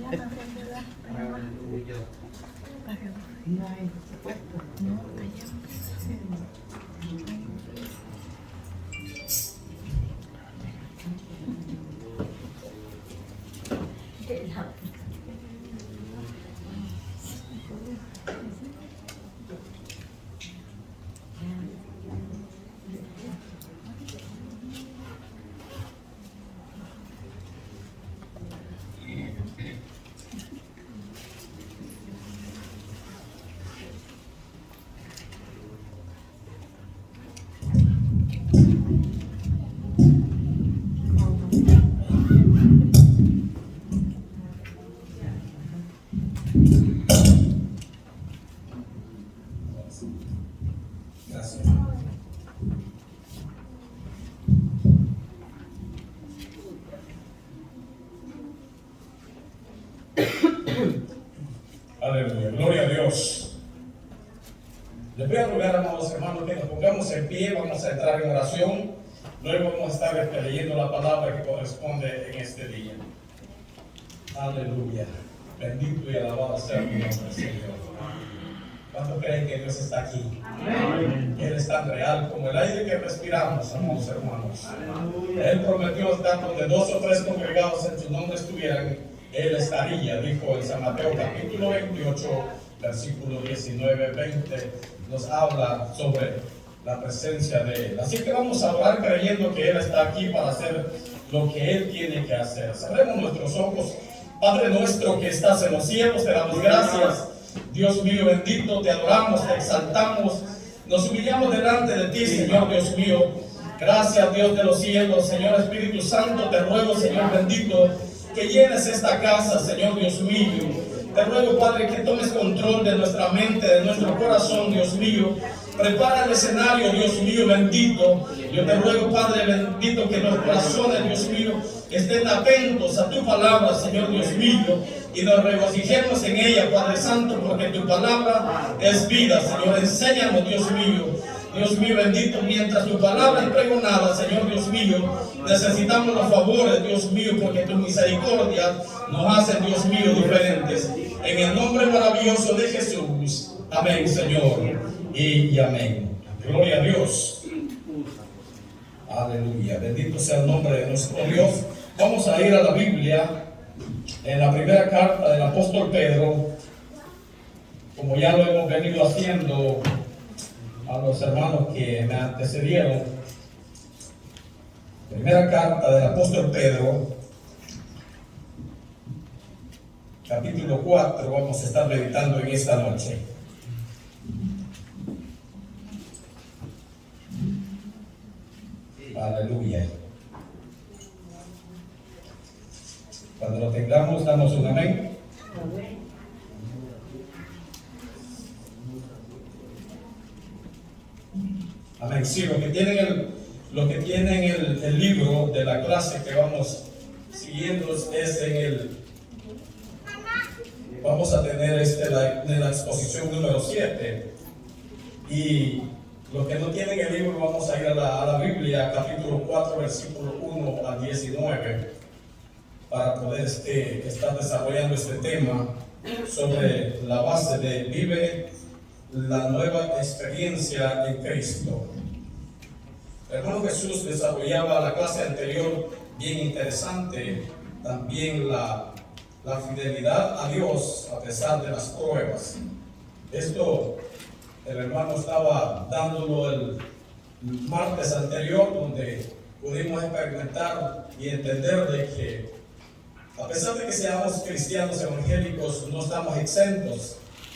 No hay puesto. No, allá. Gracias. Aleluya, gloria a Dios. Les voy a rogar, amados hermanos, que nos pongamos en pie. Vamos a entrar en oración. Luego vamos a estar leyendo la palabra que corresponde en este día. Aleluya. Bendito y alabado sea tu nombre, Señor. ¿Cuántos creen que Dios está aquí? Amén. Él es tan real como el aire que respiramos, amados hermanos. Aleluya. Él prometió estar donde 2 o 3 congregados en su nombre estuvieran. Él estaría, dijo en San Mateo capítulo 28, versículo 19-20. Nos habla sobre la presencia de Él. Así que vamos a orar creyendo que Él está aquí para hacer lo que Él tiene que hacer. Cerremos nuestros ojos. Padre nuestro que estás en los cielos, te damos gracias. Dios mío bendito, te adoramos, te exaltamos, nos humillamos delante de ti, Señor Dios mío. Gracias, Dios de los cielos, Señor Espíritu Santo, te ruego, Señor bendito, que llenes esta casa, Señor Dios mío. Te ruego, Padre, que tomes control de nuestra mente, de nuestro corazón, Dios mío. Prepara el escenario, Dios mío bendito. Yo te ruego, Padre bendito, que los corazones, Dios mío, estén atentos a tu palabra, Señor Dios mío, y nos regocijemos en ella, Padre Santo, porque tu palabra es vida, Señor. Enséñanos, Dios mío. Dios mío bendito, mientras tu palabra es pregonada, Señor Dios mío, necesitamos los favores, Dios mío, porque tu misericordia nos hace, Dios mío, diferentes. En el nombre maravilloso de Jesús. Amén, Señor. Y amén. Gloria a Dios. Aleluya. Bendito sea el nombre de nuestro Dios. Vamos a ir a la Biblia en la primera carta del apóstol Pedro, como ya lo hemos venido haciendo a los hermanos que me antecedieron. Primera carta del apóstol Pedro, capítulo 4, vamos a estar meditando en esta noche. Aleluya. Cuando lo tengamos, damos un amén. Amén. Sí, lo que tienen el libro de la clase que vamos siguiendo es en el. Vamos a tener en la exposición número 7. Y los que no tienen el libro, vamos a ir a la Biblia, capítulo 4, versículo 1 a 19, para poder estar desarrollando este tema sobre la base de vive la nueva experiencia en Cristo. El hermano Jesús desarrollaba la clase anterior bien interesante, también la fidelidad a Dios a pesar de las pruebas. Esto el hermano estaba dándolo el martes anterior, donde pudimos experimentar y entender de que a pesar de que seamos cristianos evangélicos, no estamos exentos.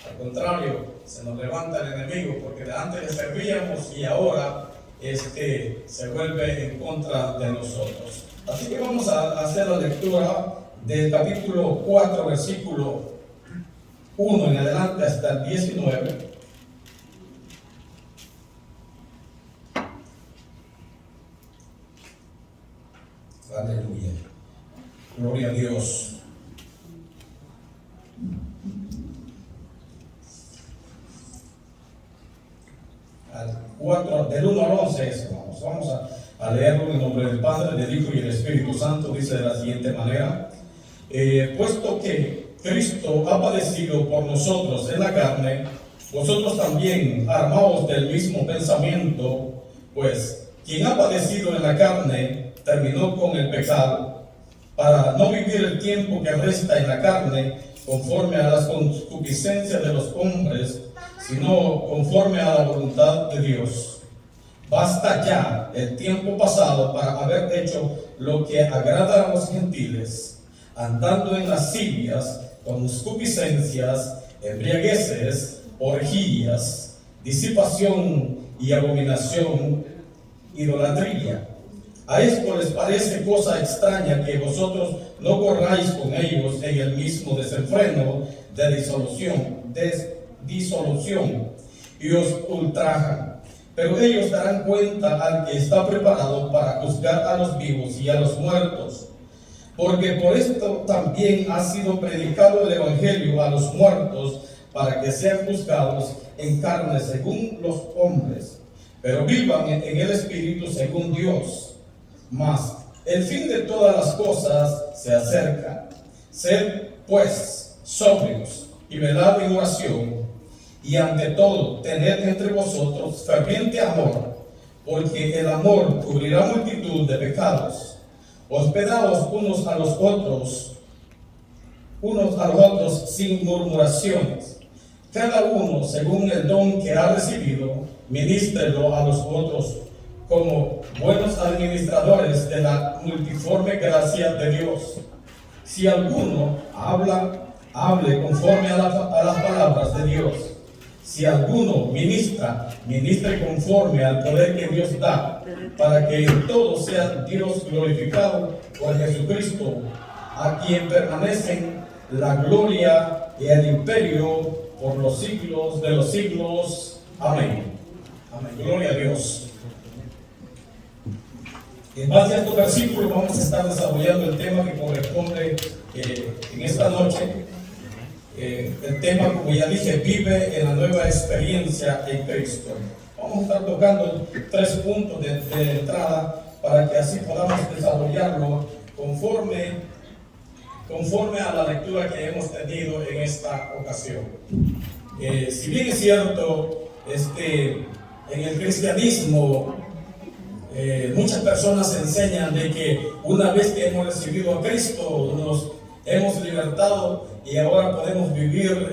Al contrario, se nos levanta el enemigo, porque antes le servíamos y ahora se vuelve en contra de nosotros. Así que vamos a hacer la lectura del capítulo 4, versículo 1 en adelante hasta el 19. Aleluya. Gloria a Dios. Del 1 al 11 vamos a leerlo en el nombre del Padre, del Hijo y del Espíritu Santo. Dice de la siguiente manera: puesto que Cristo ha padecido por nosotros en la carne, vosotros también armaos del mismo pensamiento, pues quien ha padecido en la carne terminó con el pecado, para no vivir el tiempo que resta en la carne conforme a las concupiscencias de los hombres, sino conforme a la voluntad de Dios. Basta ya el tiempo pasado para haber hecho lo que agrada a los gentiles, andando en lascivias, concupiscencias, embriagueces, orgías, disipación y abominación, idolatría. A esto les parece cosa extraña que vosotros no corráis con ellos en el mismo desenfreno de disolución, y os ultrajan. Pero ellos darán cuenta al que está preparado para juzgar a los vivos y a los muertos. Porque por esto también ha sido predicado el Evangelio a los muertos, para que sean juzgados en carne según los hombres, pero vivan en el Espíritu según Dios. Mas el fin de todas las cosas se acerca. Sed pues sobrios y velad en oración, y ante todo tened entre vosotros ferviente amor, porque el amor cubrirá multitud de pecados. Hospedaos unos a los otros sin murmuraciones. Cada uno según el don que ha recibido, ministrelo a los otros como buenos administradores de la multiforme gracia de Dios. Si alguno hable conforme a las palabras de Dios. Si alguno ministre conforme al poder que Dios da, para que en todo sea Dios glorificado por Jesucristo, a quien permanecen la gloria y el imperio por los siglos de los siglos. Amén. Amén. Gloria a Dios. En base a estos versículos vamos a estar desarrollando el tema que corresponde en esta noche. El tema, como ya dije, vive en la nueva experiencia en Cristo. Vamos a estar tocando 3 puntos de entrada para que así podamos desarrollarlo conforme a la lectura que hemos tenido en esta ocasión. Si bien es cierto, en el cristianismo muchas personas enseñan de que una vez que hemos recibido a Cristo nos hemos libertado y ahora podemos vivir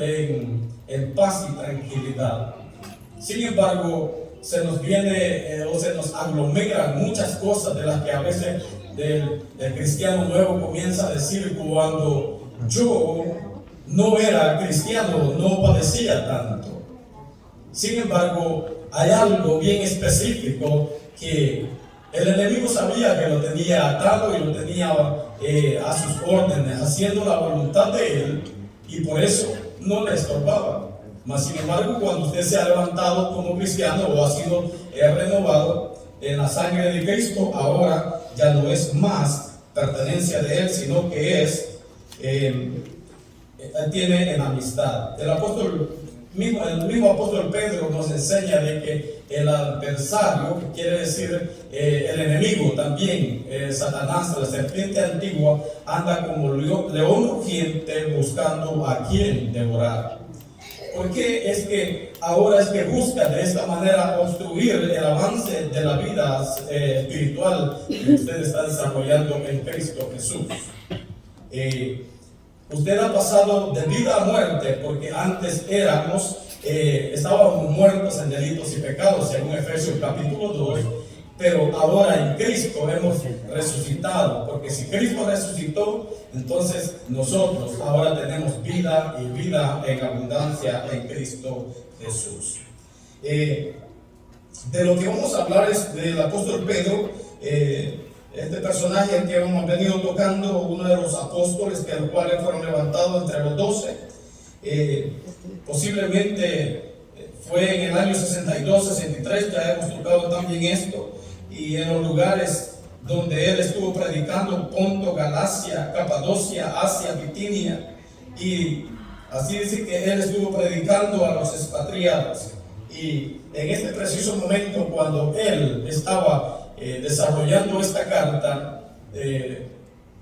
en paz y tranquilidad. Sin embargo, se nos viene o se nos aglomeran muchas cosas de las que a veces el cristiano nuevo comienza a decir: cuando yo no era cristiano no padecía tanto. Sin embargo, hay algo bien específico que el enemigo sabía que lo tenía atado y lo tenía a sus órdenes, haciendo la voluntad de él, y por eso no le estorbaba. Mas sin embargo, cuando usted se ha levantado como cristiano o ha sido renovado en la sangre de Cristo, ahora ya no es más pertenencia de él, sino que él tiene en amistad. El mismo apóstol Pedro nos enseña de que el adversario, que quiere decir el enemigo también, Satanás, la serpiente antigua, anda como león rugiente buscando a quien devorar. ¿Por qué es que ahora es que busca de esta manera obstruir el avance de la vida espiritual que usted está desarrollando en Cristo Jesús? Usted ha pasado de vida a muerte, porque antes estábamos muertos en delitos y pecados, según Efesios capítulo 2, pero ahora en Cristo hemos resucitado, porque si Cristo resucitó, entonces nosotros ahora tenemos vida y vida en abundancia en Cristo Jesús. De lo que vamos a hablar es del apóstol Pedro, este personaje que hemos venido tocando, uno de los apóstoles que los cuales fueron levantados entre los 12, posiblemente fue en el año 62-63, ya hemos tocado también esto, y en los lugares donde él estuvo predicando: Ponto, Galacia, Capadocia, Asia, Bitinia, y así dice que él estuvo predicando a los expatriados. Y en este preciso momento, cuando él estaba desarrollando esta carta,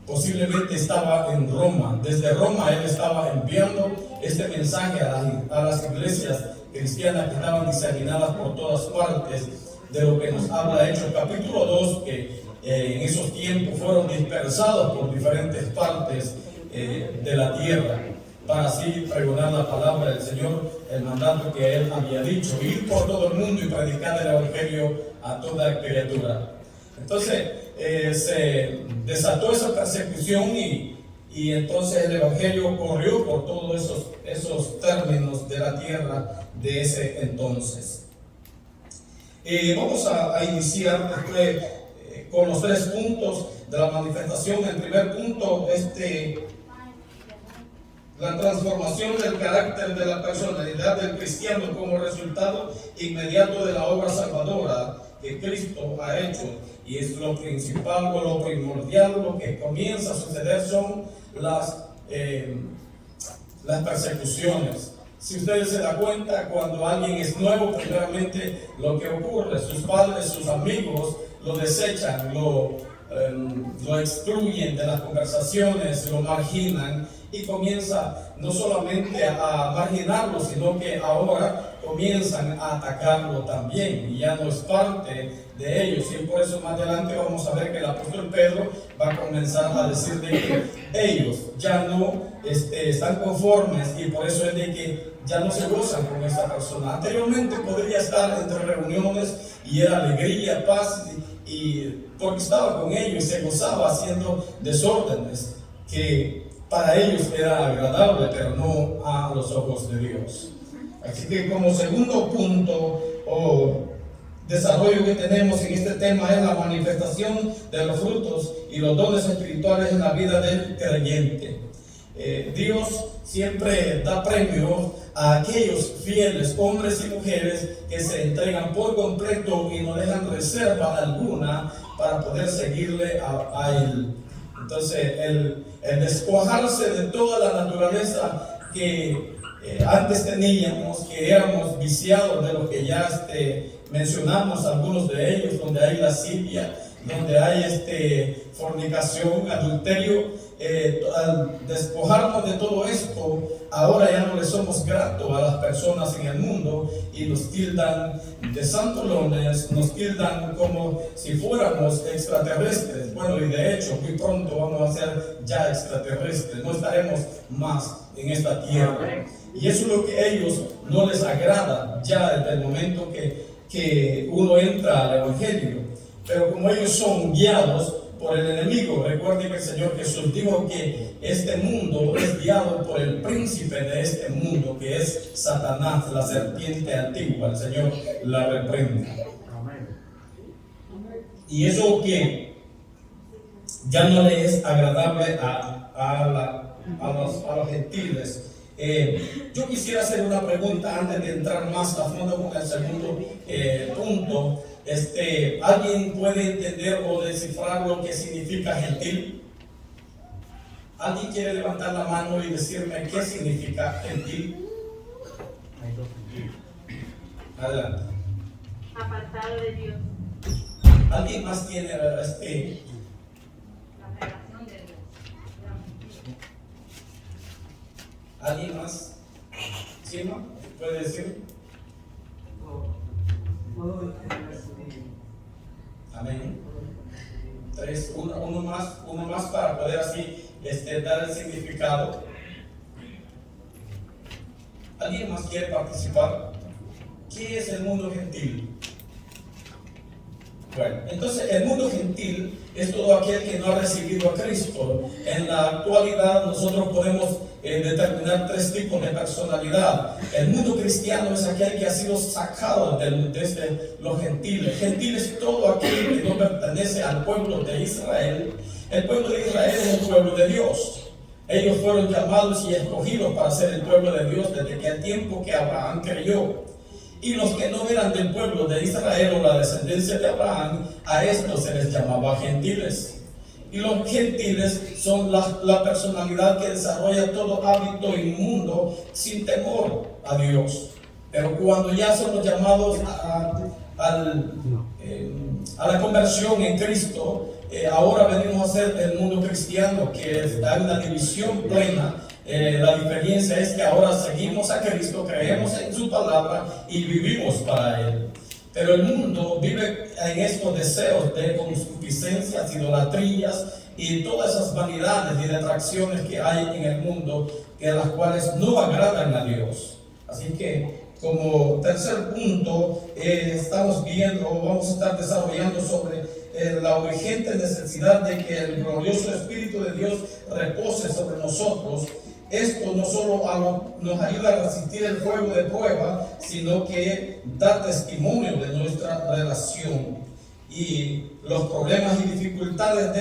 posiblemente estaba en Roma. Desde Roma él estaba enviando este mensaje a las iglesias cristianas que estaban diseminadas por todas partes, de lo que nos habla Hechos capítulo 2, que en esos tiempos fueron dispersados por diferentes partes de la tierra, para así pregonar la palabra del Señor, el mandato que él había dicho: ir por todo el mundo y predicar el evangelio a toda criatura. Entonces se desató esa persecución y entonces el evangelio corrió por todos esos términos de la tierra de ese entonces. Vamos a iniciar después con los 3 puntos de la manifestación. El primer punto, la transformación del carácter de la personalidad del cristiano como resultado inmediato de la obra salvadora que Cristo ha hecho. Y es lo principal o lo primordial. Lo que comienza a suceder son las persecuciones. Si ustedes se dan cuenta, cuando alguien es nuevo, primeramente lo que ocurre, sus padres, sus amigos lo desechan, lo excluyen de las conversaciones, lo marginan, y comienza no solamente a marginarlo, sino que ahora comienzan a atacarlo también, y ya no es parte de ellos. Y por eso más adelante vamos a ver que el apóstol Pedro va a comenzar a decir de que ellos ya no están conformes, y por eso es de que ya no se gozan con esta persona. Anteriormente podría estar entre reuniones y era alegría, paz, y porque estaba con ellos y se gozaba haciendo desórdenes que para ellos era agradable, pero no a los ojos de Dios. Así que como segundo punto o desarrollo que tenemos en este tema es la manifestación de los frutos y los dones espirituales en la vida del creyente. Dios siempre da premio a aquellos fieles hombres y mujeres que se entregan por completo y no dejan reserva alguna para poder seguirle a Él. Entonces el despojarse de toda la naturaleza que antes teníamos, que éramos viciados de lo que ya mencionamos, algunos de ellos, donde hay lascivia, donde hay fornicación, adulterio. Al despojarnos de todo esto, ahora ya no le somos gratos a las personas en el mundo y nos tildan de santulones, nos tildan como si fuéramos extraterrestres. Bueno, y de hecho muy pronto vamos a ser ya extraterrestres, no estaremos más en esta tierra, y eso es lo que a ellos no les agrada ya desde el momento que uno entra al evangelio. Pero como ellos son guiados por el enemigo, recuerden que el Señor Jesús dijo que este mundo es guiado por el príncipe de este mundo, que es Satanás, la serpiente antigua. El Señor la reprende. Y eso que ya no le es agradable a los gentiles. Yo quisiera hacer una pregunta antes de entrar más a fondo con el segundo punto. ¿Alguien puede entender o descifrar lo que significa gentil? ¿Alguien quiere levantar la mano y decirme qué significa gentil? Adelante. Apartado de Dios. ¿Alguien más tiene La relación de Dios. ¿Alguien más? ¿Sí, no? ¿Puede decir? Amén. 3, uno más para poder así dar el significado. ¿Alguien más quiere participar? ¿Qué es el mundo gentil? Bueno, entonces el mundo gentil es todo aquel que no ha recibido a Cristo. En la actualidad nosotros podemos determinar 3 tipos de personalidad. El mundo cristiano es aquel que ha sido sacado desde los gentiles. Gentil es todo aquel que no pertenece al pueblo de Israel. El pueblo de Israel es el pueblo de Dios. Ellos fueron llamados y escogidos para ser el pueblo de Dios desde que el tiempo que Abraham creyó. Y los que no eran del pueblo de Israel o la descendencia de Abraham, a estos se les llamaba gentiles. Y los gentiles son la personalidad que desarrolla todo hábito inmundo sin temor a Dios. Pero cuando ya somos llamados a la conversión en Cristo, ahora venimos a ser el mundo cristiano, que está en la división plena. La diferencia es que ahora seguimos a Cristo, creemos en su palabra y vivimos para Él. Pero el mundo vive en estos deseos de concupiscencias, idolatrías y todas esas vanidades y detracciones que hay en el mundo, que las cuales no agradan a Dios. Así que, como tercer punto, estamos viendo, vamos a estar desarrollando sobre la urgente necesidad de que el glorioso Espíritu de Dios repose sobre nosotros. Esto no solo nos ayuda a resistir el fuego de prueba, sino que da testimonio de nuestra relación. Y los problemas y dificultades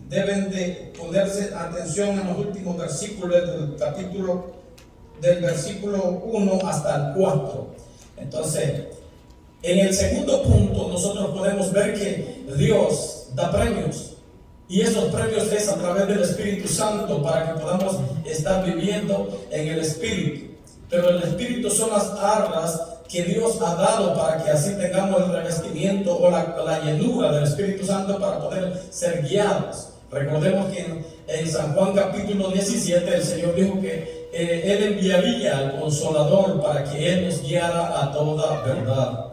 deben de ponerse atención en los últimos versículos del versículo 1 hasta el 4. Entonces, en el segundo punto nosotros podemos ver que Dios da premios. Y esos premios es a través del Espíritu Santo, para que podamos estar viviendo en el Espíritu. Pero el Espíritu son las armas que Dios ha dado para que así tengamos el revestimiento o la llenura del Espíritu Santo para poder ser guiados. Recordemos que en San Juan capítulo 17 el Señor dijo que Él enviaría al Consolador para que Él nos guiara a toda verdad.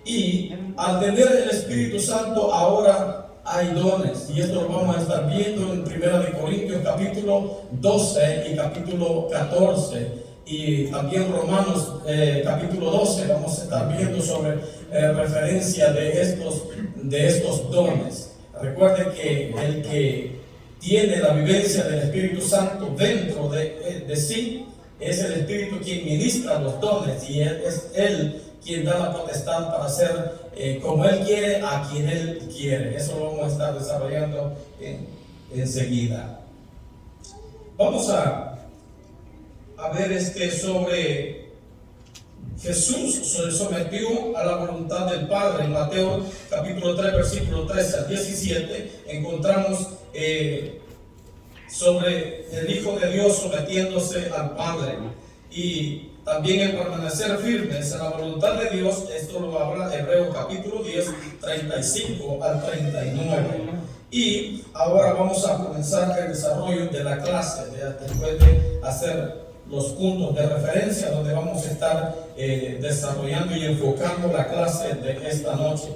Y al tener el Espíritu Santo ahora hay dones, y esto lo vamos a estar viendo en 1 Corintios capítulo 12 y capítulo 14, y también Romanos capítulo 12 vamos a estar viendo sobre referencia de estos dones. Recuerden que el que tiene la vivencia del Espíritu Santo dentro de sí es el Espíritu quien ministra los dones, y es Él quien da la potestad para hacer como Él quiere, a quien Él quiere. Eso lo vamos a estar desarrollando enseguida. Vamos a ver sobre Jesús se sometió a la voluntad del Padre. En Mateo capítulo 3 versículo 13 al 17 encontramos sobre el Hijo de Dios sometiéndose al Padre, y también el permanecer firmes en la voluntad de Dios. Esto lo habla Hebreos capítulo 10, 35 al 39. Y ahora vamos a comenzar el desarrollo de la clase, después de hacer los puntos de referencia donde vamos a estar desarrollando y enfocando la clase de esta noche.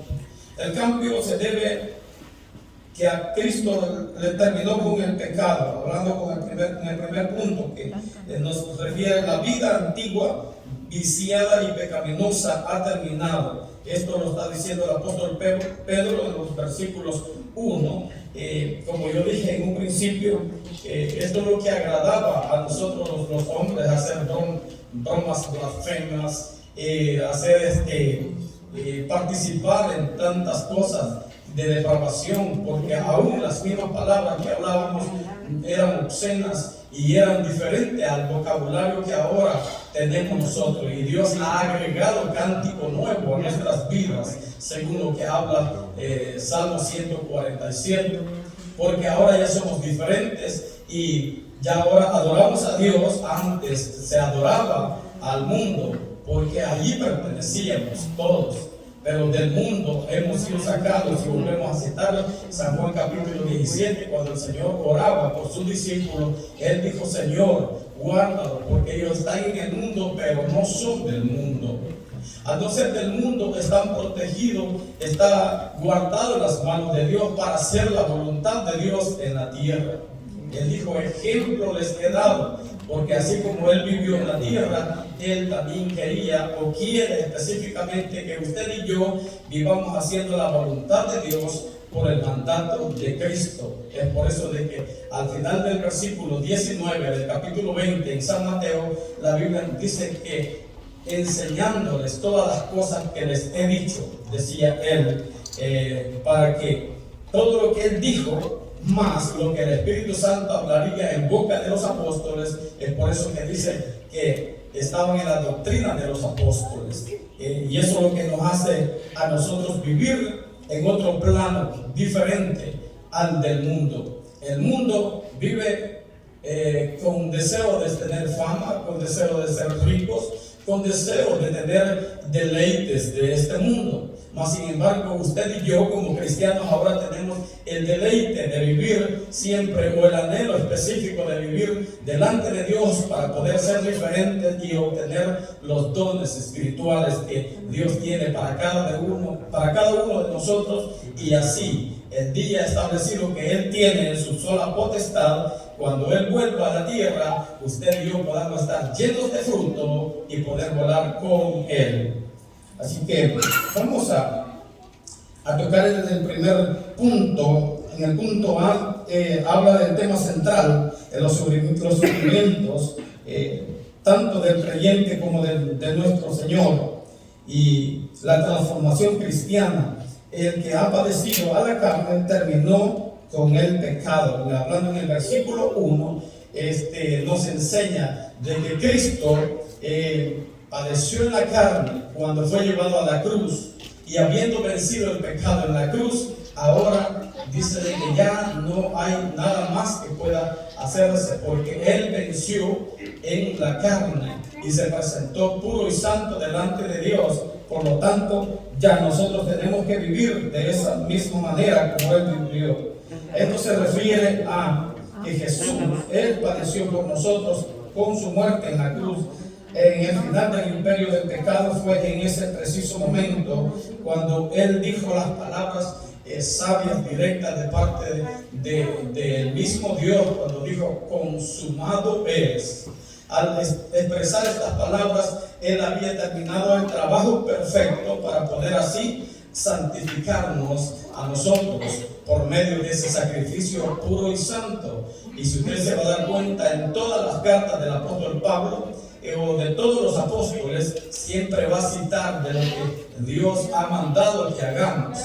El cambio se debe que a Cristo le terminó con el pecado, hablando con el primer punto que nos refiere a la vida antigua, viciada y pecaminosa, ha terminado. Esto lo está diciendo el apóstol Pedro en los versículos 1. Como yo dije en un principio, esto es lo que agradaba a nosotros los hombres, hacer bromas blasfemas, hacer participar en tantas cosas de depravación, porque aún las mismas palabras que hablábamos eran obscenas y eran diferentes al vocabulario que ahora tenemos nosotros, y Dios ha agregado cántico nuevo a nuestras vidas, según lo que habla Salmo 147, porque ahora ya somos diferentes y ya ahora adoramos a Dios. Antes se adoraba al mundo porque allí pertenecíamos todos, pero del mundo hemos sido sacados. Y volvemos a citar San Juan capítulo 17, cuando el Señor oraba por sus discípulos, Él dijo: Señor, guárdalos, porque ellos están en el mundo, pero no son del mundo. Al no ser del mundo, están protegidos, está guardado en las manos de Dios para hacer la voluntad de Dios en la tierra. Él dijo: ejemplo les he dado, porque así como Él vivió en la tierra, Él también quería o quiere específicamente que usted y yo vivamos haciendo la voluntad de Dios por el mandato de Cristo. Es por eso de que al final del versículo 19 del capítulo 20 en San Mateo, la Biblia dice que enseñándoles todas las cosas que les he dicho, decía Él, para que todo lo que Él dijo, más lo que el Espíritu Santo hablaría en boca de los apóstoles. Es por eso que dice que estaban en la doctrina de los apóstoles, y eso es lo que nos hace a nosotros vivir en otro plano diferente al del mundo. El mundo vive con deseo de tener fama, con deseo de ser ricos, con deseo de tener deleites de este mundo. Mas sin embargo, usted y yo como cristianos ahora tenemos el deleite de vivir siempre, o el anhelo específico de vivir delante de Dios para poder ser diferentes y obtener los dones espirituales que Dios tiene para cada uno de nosotros, y así el día establecido que Él tiene en su sola potestad, cuando Él vuelva a la tierra, usted y yo podamos estar llenos de fruto y poder volar con Él. Así que vamos a tocar desde el primer punto. En el punto A habla del tema central, de los sufrimientos, tanto del creyente como de nuestro Señor, y la transformación cristiana. El que ha padecido a la carne terminó con el pecado. Hablando en el versículo 1, nos enseña de que Cristo padeció en la carne cuando fue llevado a la cruz, y habiendo vencido el pecado en la cruz, ahora dice de que ya no hay nada más que pueda hacerse, porque Él venció en la carne y se presentó puro y santo delante de Dios. Por lo tanto, ya nosotros tenemos que vivir de esa misma manera como Él vivió. Esto se refiere a que Jesús, Él padeció por nosotros con su muerte en la cruz. En el final del imperio del pecado fue en ese preciso momento cuando Él dijo las palabras sabias, directas de parte del mismo Dios, cuando dijo: consumado es. Al expresar estas palabras, Él había terminado el trabajo perfecto para poder así santificarnos a nosotros por medio de ese sacrificio puro y santo. Y si usted se va a dar cuenta, en todas las cartas del apóstol Pablo o de todos los apóstoles, siempre va a citar de lo que Dios ha mandado que hagamos,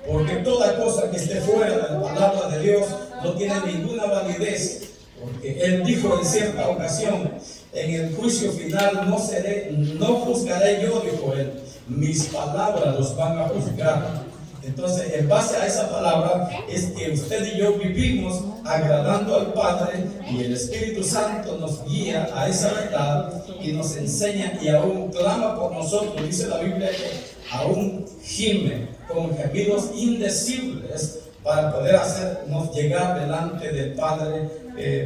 porque toda cosa que esté fuera de la palabra de Dios no tiene ninguna validez, porque Él dijo en cierta ocasión: en el juicio final no juzgaré yo, dijo Él, mis palabras los van a juzgar. Entonces, en base a esa palabra es que usted y yo vivimos agradando al Padre, y el Espíritu Santo nos guía a esa verdad y nos enseña, y aún clama por nosotros. Dice la Biblia que aún gime con gemidos indecibles para poder hacernos llegar delante del Padre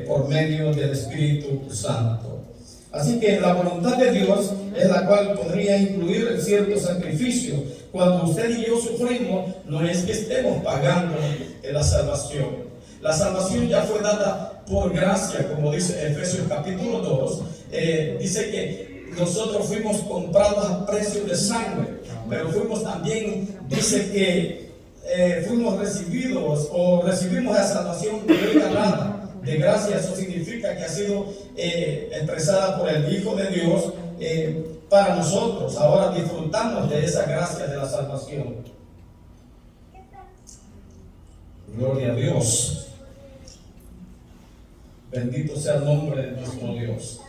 por medio del Espíritu Santo. Así que la voluntad de Dios es la cual podría incluir el cierto sacrificio. Cuando usted y yo sufrimos, no es que estemos pagando la salvación. La salvación ya fue dada por gracia, como dice Efesios capítulo 2. Dice que nosotros fuimos comprados a precio de sangre, pero fuimos también, dice que fuimos recibidos o recibimos la salvación regalada de gracia. Eso significa que ha sido expresada por el Hijo de Dios para nosotros. Ahora disfrutamos de esa gracia de la salvación. Gloria a Dios. Bendito sea el nombre de nuestro Dios.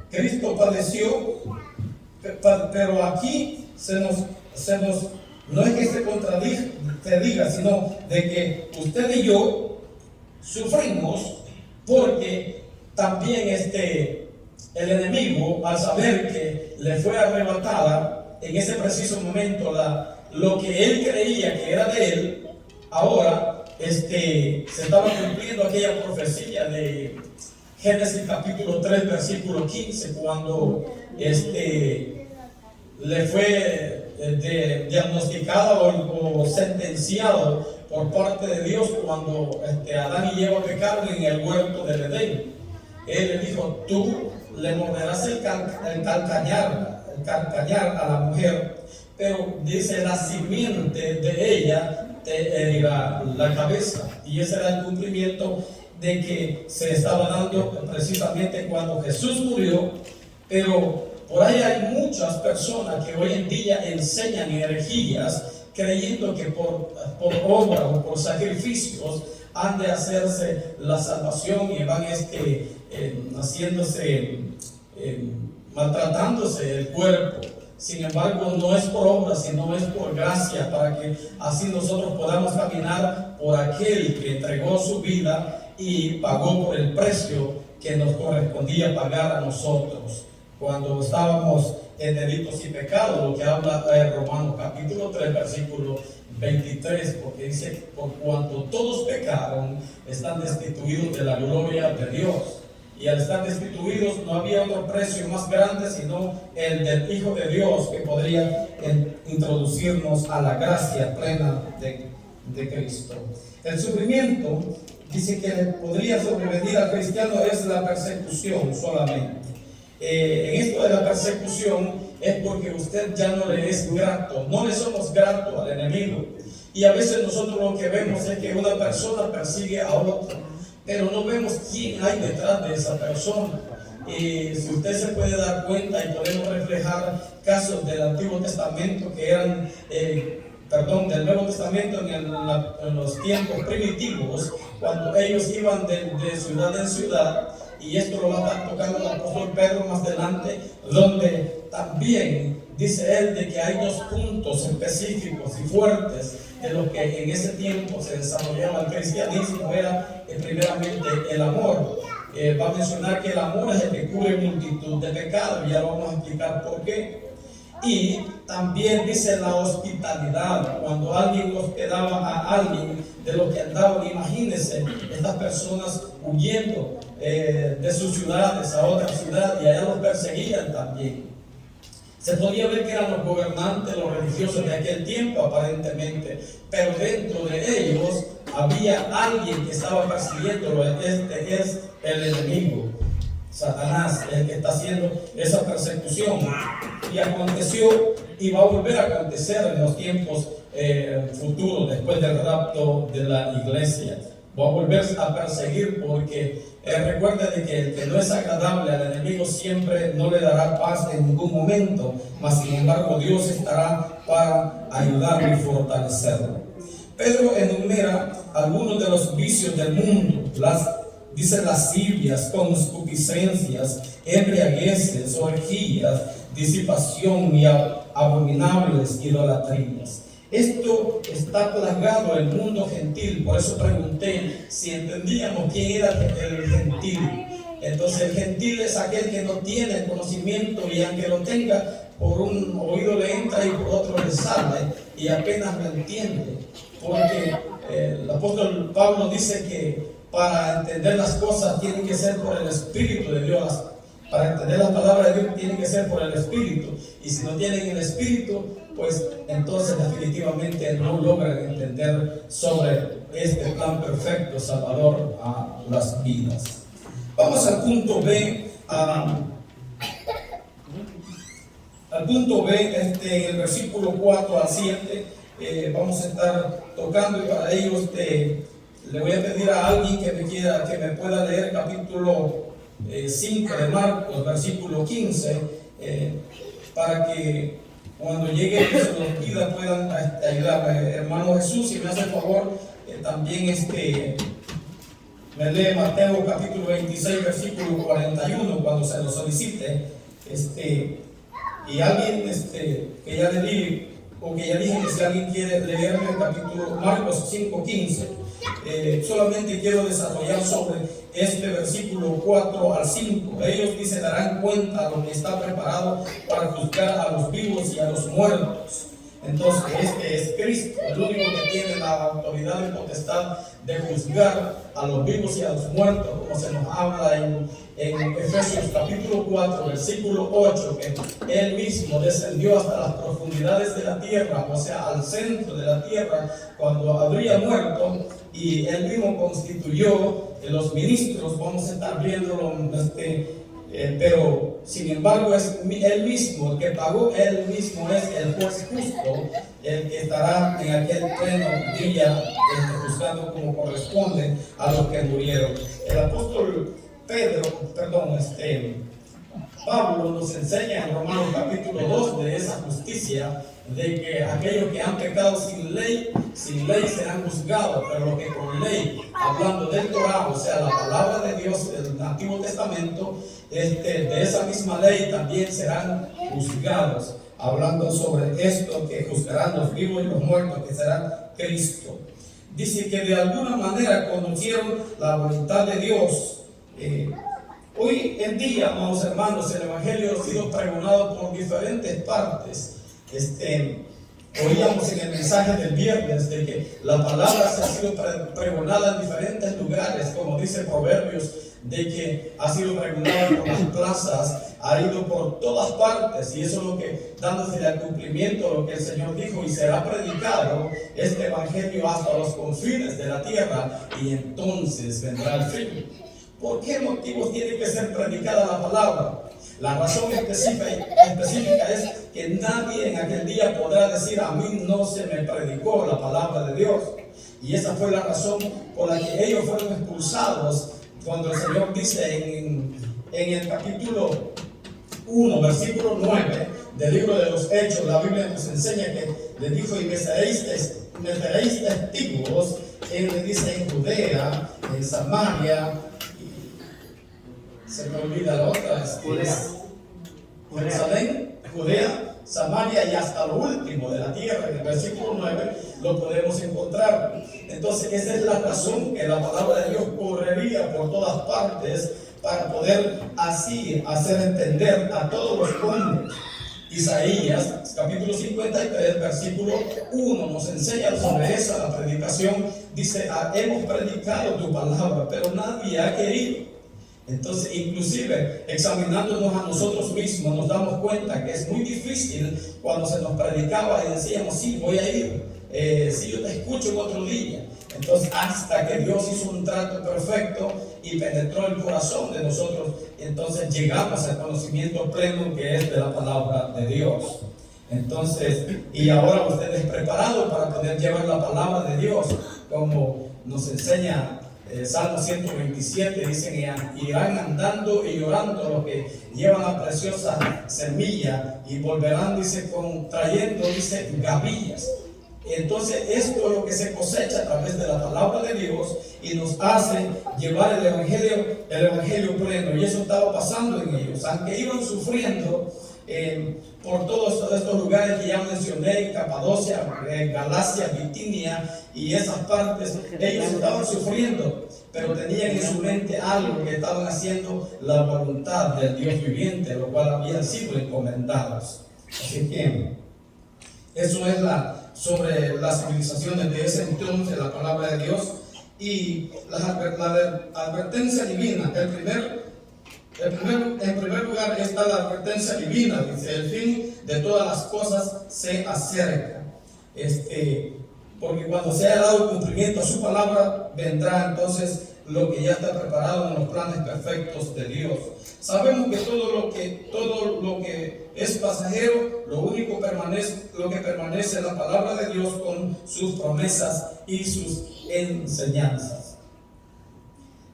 Cristo padeció, pero aquí no es que se diga, sino de que usted y yo sufrimos, porque también el enemigo, al saber que le fue arrebatada en ese preciso momento lo que él creía que era de él, ahora se estaba cumpliendo aquella profecía de Génesis capítulo 3 versículo 15, cuando le fue diagnosticado o sentenciado por parte de Dios cuando Adán y Eva pecaron en el huerto del Edén. Él le dijo: tú le morderás el calcañar a la mujer, pero dice: la simiente de ella te herirá la cabeza. Y ese era el cumplimiento de que se estaba dando precisamente cuando Jesús murió. Pero por ahí hay muchas personas que hoy en día enseñan herejías, creyendo que por obra o por sacrificios han de hacerse la salvación, y van maltratándose el cuerpo. Sin embargo, no es por obra, sino es por gracia, para que así nosotros podamos caminar por aquel que entregó su vida y pagó por el precio que nos correspondía pagar a nosotros. cuando estábamos en delitos y pecados, lo que habla Romanos capítulo 3, versículo 23, porque dice: por cuanto todos pecaron, están destituidos de la gloria de Dios. Y al estar destituidos, no había otro precio más grande sino el del Hijo de Dios, que podría introducirnos a la gracia plena de Cristo. El sufrimiento, dice, que podría sobrevenir al cristiano es la persecución solamente. En esto de la persecución es porque usted ya no le es grato, no le somos gratos al enemigo. Y a veces nosotros lo que vemos es que una persona persigue a otra, pero no vemos quién hay detrás de esa persona. Y si usted se puede dar cuenta, y podemos reflejar casos del Antiguo Testamento que eran, del Nuevo Testamento en los tiempos primitivos, cuando ellos iban de ciudad en ciudad, y esto lo va a estar tocando el apóstol Pedro más adelante, donde también dice él de que hay dos puntos específicos y fuertes de lo que en ese tiempo se desarrollaba el cristianismo. Era primeramente el amor. Va a mencionar que el amor es el que cubre multitud de pecados, y ya lo vamos a explicar por qué. Y también dice la hospitalidad, cuando alguien hospedaba a alguien de los que andaban. Imagínense estas personas huyendo de sus ciudades a otra ciudad, y allá los perseguían también. Se podía ver que eran los gobernantes, los religiosos de aquel tiempo aparentemente, pero dentro de ellos había alguien que estaba persiguiéndolo. Este es el enemigo, Satanás, el que está haciendo esa persecución. Y aconteció, y va a volver a acontecer en los tiempos futuros, después del rapto de la iglesia. Va a volver a perseguir, porque recuerda de que el que no es agradable al enemigo siempre no le dará paz en ningún momento, mas sin embargo Dios estará para ayudarlo y fortalecerlo. Pedro enumera algunos de los vicios del mundo, dice lascivias, concupiscencias, embriagueces, orgías, disipación y abominables idolatrías. Esto está plagado en el mundo gentil. Por eso pregunté si entendíamos quién era el gentil. Entonces el gentil es aquel que no tiene conocimiento, y aunque lo tenga, por un oído le entra y por otro le sale, y apenas lo entiende. Porque el apóstol Pablo dice que para entender las cosas tienen que ser por el Espíritu de Dios. Para entender la palabra de Dios tiene que ser por el Espíritu. Y si no tienen el Espíritu, pues entonces definitivamente no logran entender sobre este plan perfecto salvador a las vidas. Vamos al punto B. Al punto B, en el versículo 4 al 7, vamos a estar tocando, y para ello le voy a pedir a alguien que me pueda leer el capítulo 5 de Marcos, versículo 15, para que cuando llegue se los pida puedan ayudarme. Hermano Jesús, si me hace el favor, también me lee Mateo capítulo 26, versículo 41, cuando se lo solicite. Y alguien que ya le di, o que ya dije que si alguien quiere leerme el capítulo Marcos 5:15, solamente quiero desarrollar sobre este versículo 4 al 5. Ellos se darán cuenta de lo que está preparado para juzgar a los vivos y a los muertos. Entonces este es Cristo, el único que tiene la autoridad y potestad de juzgar a los vivos y a los muertos, como se nos habla en Efesios capítulo 4, versículo 8, que Él mismo descendió hasta las profundidades de la tierra, o sea, al centro de la tierra, cuando habría muerto, y Él mismo constituyó los ministros. Vamos a estar viéndolo, pero sin embargo es Él mismo el que pagó. Él mismo es el juez justo, el que estará en aquel pleno día juzgando como corresponde a los que murieron. El apóstol Pablo nos enseña en Romanos capítulo 2 de esa justicia, de que aquellos que han pecado sin ley serán juzgados, pero los que con ley, hablando del Torah, o sea, la palabra de Dios del Antiguo Testamento, de esa misma ley también serán juzgados, hablando sobre esto, que juzgarán los vivos y los muertos, que será Cristo. Dice que de alguna manera conocieron la voluntad de Dios, Hoy en día, amados hermanos, el Evangelio ha sido pregonado por diferentes partes. Oíamos en el mensaje del viernes de que la palabra se ha sido pregonada en diferentes lugares, como dice Proverbios, de que ha sido pregonada por las plazas, ha ido por todas partes, y eso es lo que, dándose al cumplimiento lo que el Señor dijo, y será predicado este evangelio hasta los confines de la tierra, y entonces vendrá el fin. ¿Por qué motivos tiene que ser predicada la palabra? La razón específica es que nadie en aquel día podrá decir: a mí no se me predicó la palabra de Dios. Y esa fue la razón por la que ellos fueron expulsados, cuando el Señor dice en el capítulo 1, versículo 9 del libro de los Hechos, la Biblia nos enseña que le dijo: y me seréis testigos, él le dice, en Judea, en Samaria, se me olvida la otra, Jerusalén, Judea, Samaria y hasta lo último de la tierra. En el versículo 9 lo podemos encontrar. Entonces esa es la razón que la palabra de Dios correría por todas partes, para poder así hacer entender a todos los hombres. Isaías capítulo 53 versículo 1 nos enseña sobre esa la predicación. Dice: hemos predicado tu palabra, pero nadie ha querido. Entonces, inclusive examinándonos a nosotros mismos, nos damos cuenta que es muy difícil cuando se nos predicaba y decíamos: sí, voy a ir, sí, yo te escucho en otro día. Entonces, hasta que Dios hizo un trato perfecto y penetró el corazón de nosotros, entonces llegamos al conocimiento pleno que es de la palabra de Dios. Entonces, y ahora usted es preparado para poder llevar la palabra de Dios, como nos enseña Salmo 127, dicen: irán andando y llorando los que llevan la preciosa semilla, y volverán, dice, trayendo, dice, gavillas. Entonces esto es lo que se cosecha a través de la palabra de Dios, y nos hace llevar el evangelio pleno. Y eso estaba pasando en ellos, aunque iban sufriendo por todos estos lugares que ya mencioné: Capadocia, Galacia, Bitinia y esas partes. Ellos estaban sufriendo, pero tenían en su mente algo, que estaban haciendo la voluntad del Dios viviente, lo cual habían sido encomendados. Así que eso es sobre las civilizaciones de ese entonces, la palabra de Dios y la advertencia divina. En primer lugar está la advertencia divina. Dice: el fin de todas las cosas se acerca. Porque cuando se ha dado cumplimiento a su palabra, vendrá entonces lo que ya está preparado en los planes perfectos de Dios. Sabemos que todo lo que es pasajero, lo que permanece es la palabra de Dios, con sus promesas y sus enseñanzas.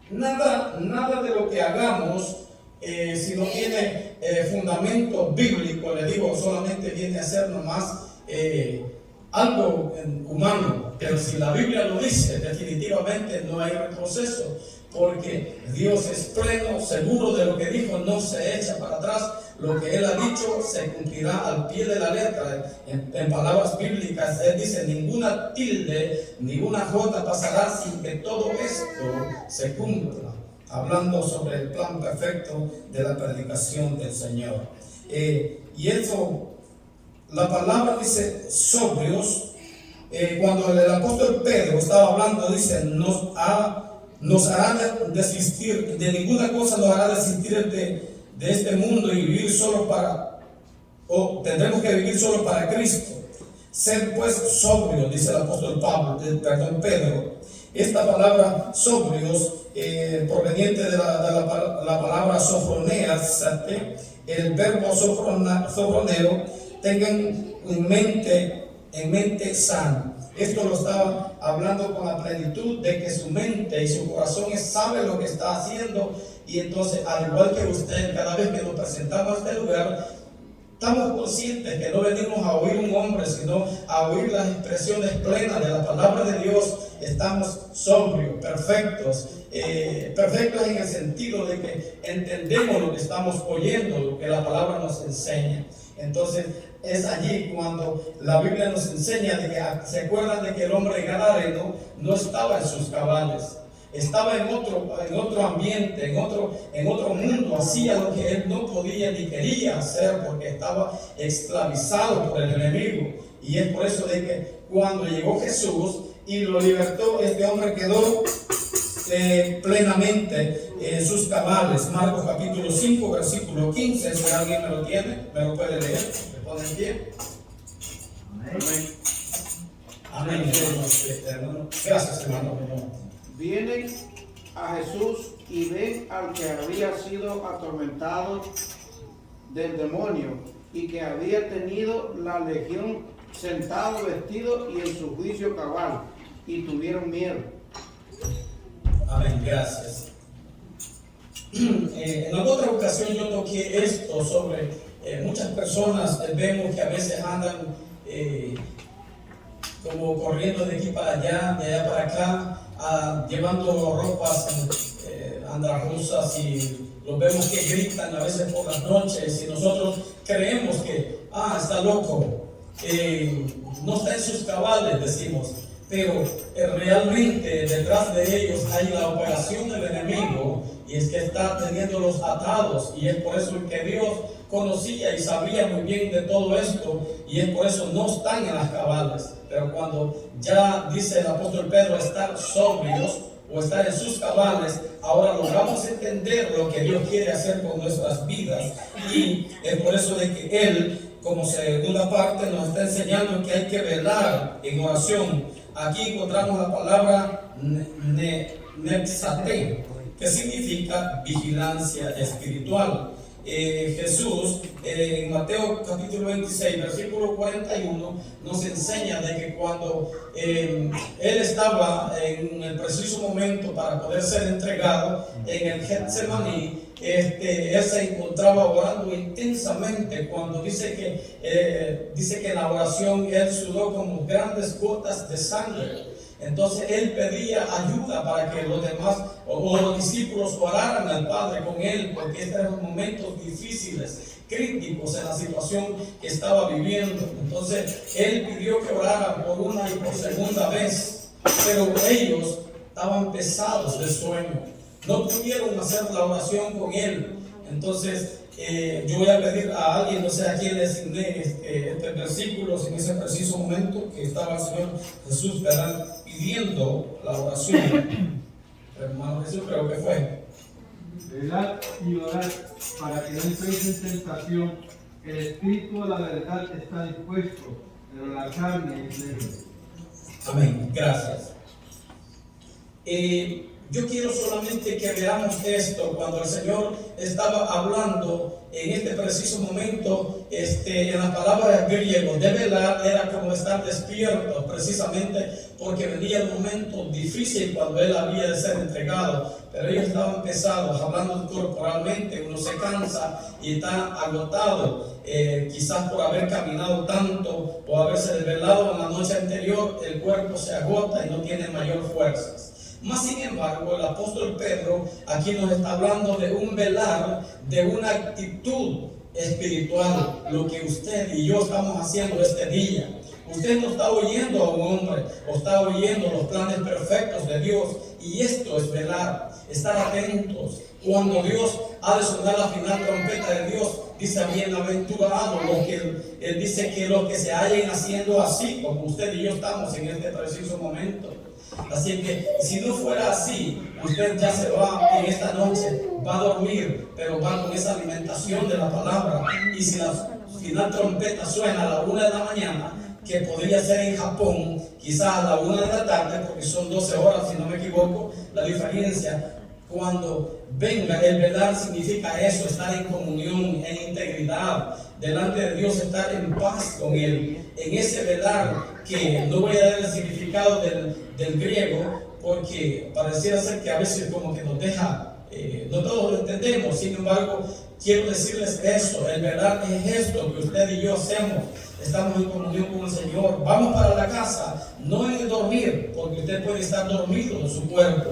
Nada de lo que hagamos, si no tiene fundamento bíblico, le digo, solamente viene a ser nomás algo humano. Pero si la Biblia lo dice, definitivamente no hay retroceso, porque Dios es pleno, seguro de lo que dijo, no se echa para atrás. Lo que Él ha dicho se cumplirá al pie de la letra. En palabras bíblicas, Él dice: ninguna tilde, ninguna jota pasará sin que todo esto se cumpla. Hablando sobre el plan perfecto de la predicación del Señor. Y eso, la palabra dice sobrios. Cuando el apóstol Pedro estaba hablando, dice: nos hará desistir de ninguna cosa, nos hará desistir de este mundo y vivir solo tendremos que vivir solo para Cristo. Ser pues sobrios, dice el apóstol Pedro. Esta palabra sobrios, proveniente de la palabra sofroneas, el verbo sofronero, tengan en mente sano. Esto lo estaba hablando con la plenitud de que su mente y su corazón sabe lo que está haciendo. Y entonces, al igual que usted, cada vez que nos presentamos a este lugar, estamos conscientes que no venimos a oír un hombre, sino a oír las expresiones plenas de la palabra de Dios. Estamos sobrios, perfectos en el sentido de que entendemos lo que estamos oyendo, lo que la palabra nos enseña. Entonces, es allí cuando la Biblia nos enseña de que, ¿se acuerdan de que el hombre gadareno no estaba en sus cabales? estaba en otro ambiente, en otro mundo, hacía lo que él no podía ni quería hacer porque estaba esclavizado por el enemigo. Y es por eso de que cuando llegó Jesús y lo libertó, este hombre quedó plenamente en sus cabales. Marcos capítulo 5, versículo 15. Si alguien me lo tiene, me lo puede leer. ¿Me pone en pie? Amén. Amén, hermano. Gracias, hermano. Vienen a Jesús y ven al que había sido atormentado del demonio y que había tenido la legión sentado, vestido y en su juicio cabal, y tuvieron miedo. Amén, gracias. En otra ocasión yo toqué esto sobre muchas personas vemos que a veces andan como corriendo de aquí para allá, de allá para acá, llevando ropas andrajosas, y los vemos que gritan a veces por las noches y nosotros creemos que, está loco, no está en sus cabales, decimos, pero realmente detrás de ellos hay la operación del enemigo, y es que está teniéndolos atados, y es por eso que Dios conocía y sabía muy bien de todo esto, y es por eso no están en las cabales. Pero cuando ya dice el apóstol Pedro estar sobrios o estar en sus cabales, ahora logramos entender lo que Dios quiere hacer con nuestras vidas, y es por eso de que Él, como segunda parte, nos está enseñando que hay que velar en oración. Aquí encontramos la palabra nexate, que significa vigilancia espiritual. Jesús en Mateo capítulo 26 versículo 41 nos enseña de que cuando él estaba en el preciso momento para poder ser entregado en el Getsemaní, él se encontraba orando intensamente, cuando dice que en la oración él sudó como grandes gotas de sangre. Entonces él pedía ayuda para que los demás o los discípulos oraran al Padre con él, porque estos eran momentos difíciles, críticos en la situación que estaba viviendo. Entonces él pidió que oraran por una y por segunda vez, pero ellos estaban pesados de sueño, no pudieron hacer la oración con él. Entonces yo voy a pedir a alguien, no sé a quién le asigné este versículo en ese preciso momento que estaba el Señor Jesús, ¿verdad?, pidiendo la oración. Hermano Jesús, creo que fue. Velad y orad para que no entréis en tentación. El espíritu a la verdad está dispuesto, pero la carne es débil. Amén, gracias. Yo quiero solamente que veamos esto. Cuando el Señor estaba hablando en este preciso momento, en la palabra griego de velar era como estar despierto, precisamente porque venía el momento difícil cuando Él había de ser entregado. Pero ellos estaban pesados, hablando corporalmente, uno se cansa y está agotado, quizás por haber caminado tanto o haberse desvelado en la noche anterior, el cuerpo se agota y no tiene mayor fuerzas. Más sin embargo, el apóstol Pedro aquí nos está hablando de un velar, de una actitud espiritual, lo que usted y yo estamos haciendo este día. Usted no está oyendo a un hombre, o está oyendo los planes perfectos de Dios, y esto es velar, estar atentos. Cuando Dios ha de sonar la final trompeta de Dios, dice bienaventurado los que Él dice que los que se hallen haciendo así, como usted y yo estamos en este preciso momento. Así que si no fuera así, usted ya se va en esta noche, va a dormir, pero va con esa alimentación de la palabra. Y si la final trompeta suena a la 1 de la mañana, que podría ser en Japón, quizás a la 1 de la tarde, porque son 12 horas, si no me equivoco, la diferencia. Cuando venga el velar significa eso, estar en comunión, en integridad, delante de Dios, estar en paz con Él. En ese velar, que no voy a dar el significado del griego, porque pareciera ser que a veces como que nos deja, no todos lo entendemos. Sin embargo, quiero decirles eso, el velar es esto que usted y yo hacemos. Estamos en comunión con el Señor, vamos para la casa, no en el dormir, porque usted puede estar dormido en su cuerpo.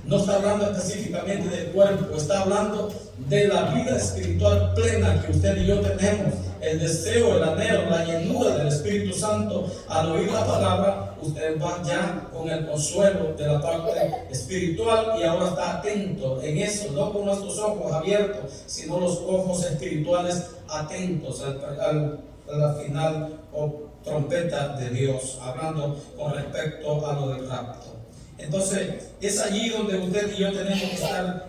no está hablando específicamente del cuerpo, está hablando de la vida espiritual plena que usted y yo tenemos. El deseo, el anhelo, la llenura del Espíritu Santo. Al oír la palabra, usted va ya con el consuelo de la parte espiritual y ahora está atento en eso, no con nuestros ojos abiertos, sino los ojos espirituales atentos a la final o trompeta de Dios, hablando con respecto a lo del rapto. Entonces, es allí donde usted y yo tenemos que estar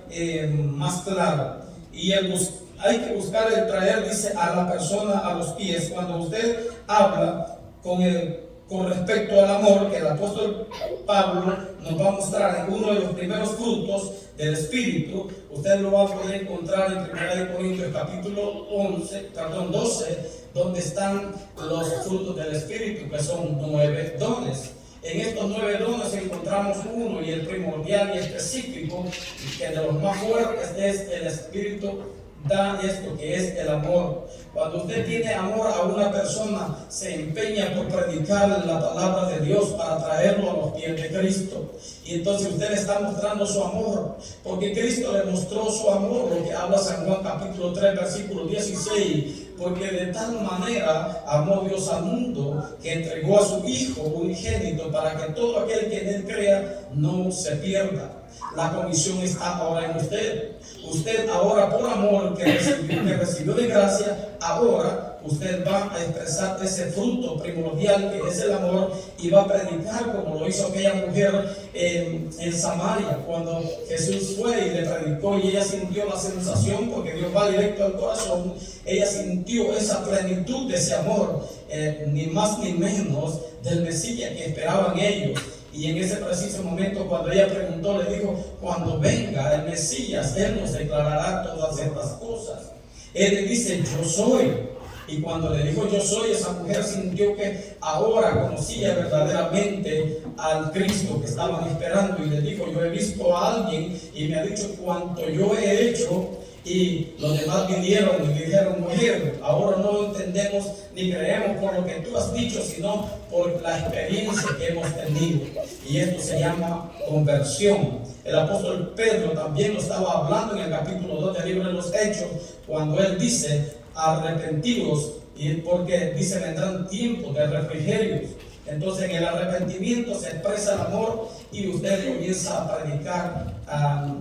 más claro. Y hay que buscar el traer, dice, a la persona a los pies. Cuando usted habla con respecto al amor, que el apóstol Pablo nos va a mostrar en uno de los primeros frutos del Espíritu, usted lo va a poder encontrar en 1 Corintios capítulo 12, donde están los frutos del Espíritu, que son 9 dones. En estos 9 dones encontramos uno, y el primordial y específico, que de los más fuertes es el Espíritu da esto, que es el amor. Cuando usted tiene amor a una persona, se empeña por predicar la palabra de Dios para traerlo a los pies de Cristo. Y entonces usted está mostrando su amor, porque Cristo le mostró su amor, lo que habla San Juan capítulo 3 versículo 16. Porque de tal manera amó Dios al mundo, que entregó a su Hijo unigénito, para que todo aquel que en él crea no se pierda. La comisión está ahora en usted. Usted ahora, por amor que recibió de gracia, ahora usted va a expresar ese fruto primordial que es el amor, y va a predicar como lo hizo aquella mujer en Samaria, cuando Jesús fue y le predicó, y ella sintió la sensación, porque Dios va directo al corazón. Ella sintió esa plenitud de ese amor, ni más ni menos del Mesías que esperaban ellos. Y en ese preciso momento, cuando ella preguntó, le dijo: cuando venga el Mesías, Él nos declarará todas estas cosas. Él le dice: yo soy. Y cuando le dijo yo soy, esa mujer sintió que ahora conocía verdaderamente al Cristo que estaban esperando, y le dijo: yo he visto a alguien y me ha dicho cuanto yo he hecho. Y los demás vinieron y le dijeron: mujer, ahora no entendemos ni creemos por lo que tú has dicho, sino por la experiencia que hemos tenido. Y esto se llama conversión. El apóstol Pedro también lo estaba hablando en el capítulo 2 del libro de los Hechos, cuando él dice: arrepentidos, y porque dice: vendrán tiempos de refrigerio. Entonces, en el arrepentimiento se expresa el amor, y usted comienza a predicar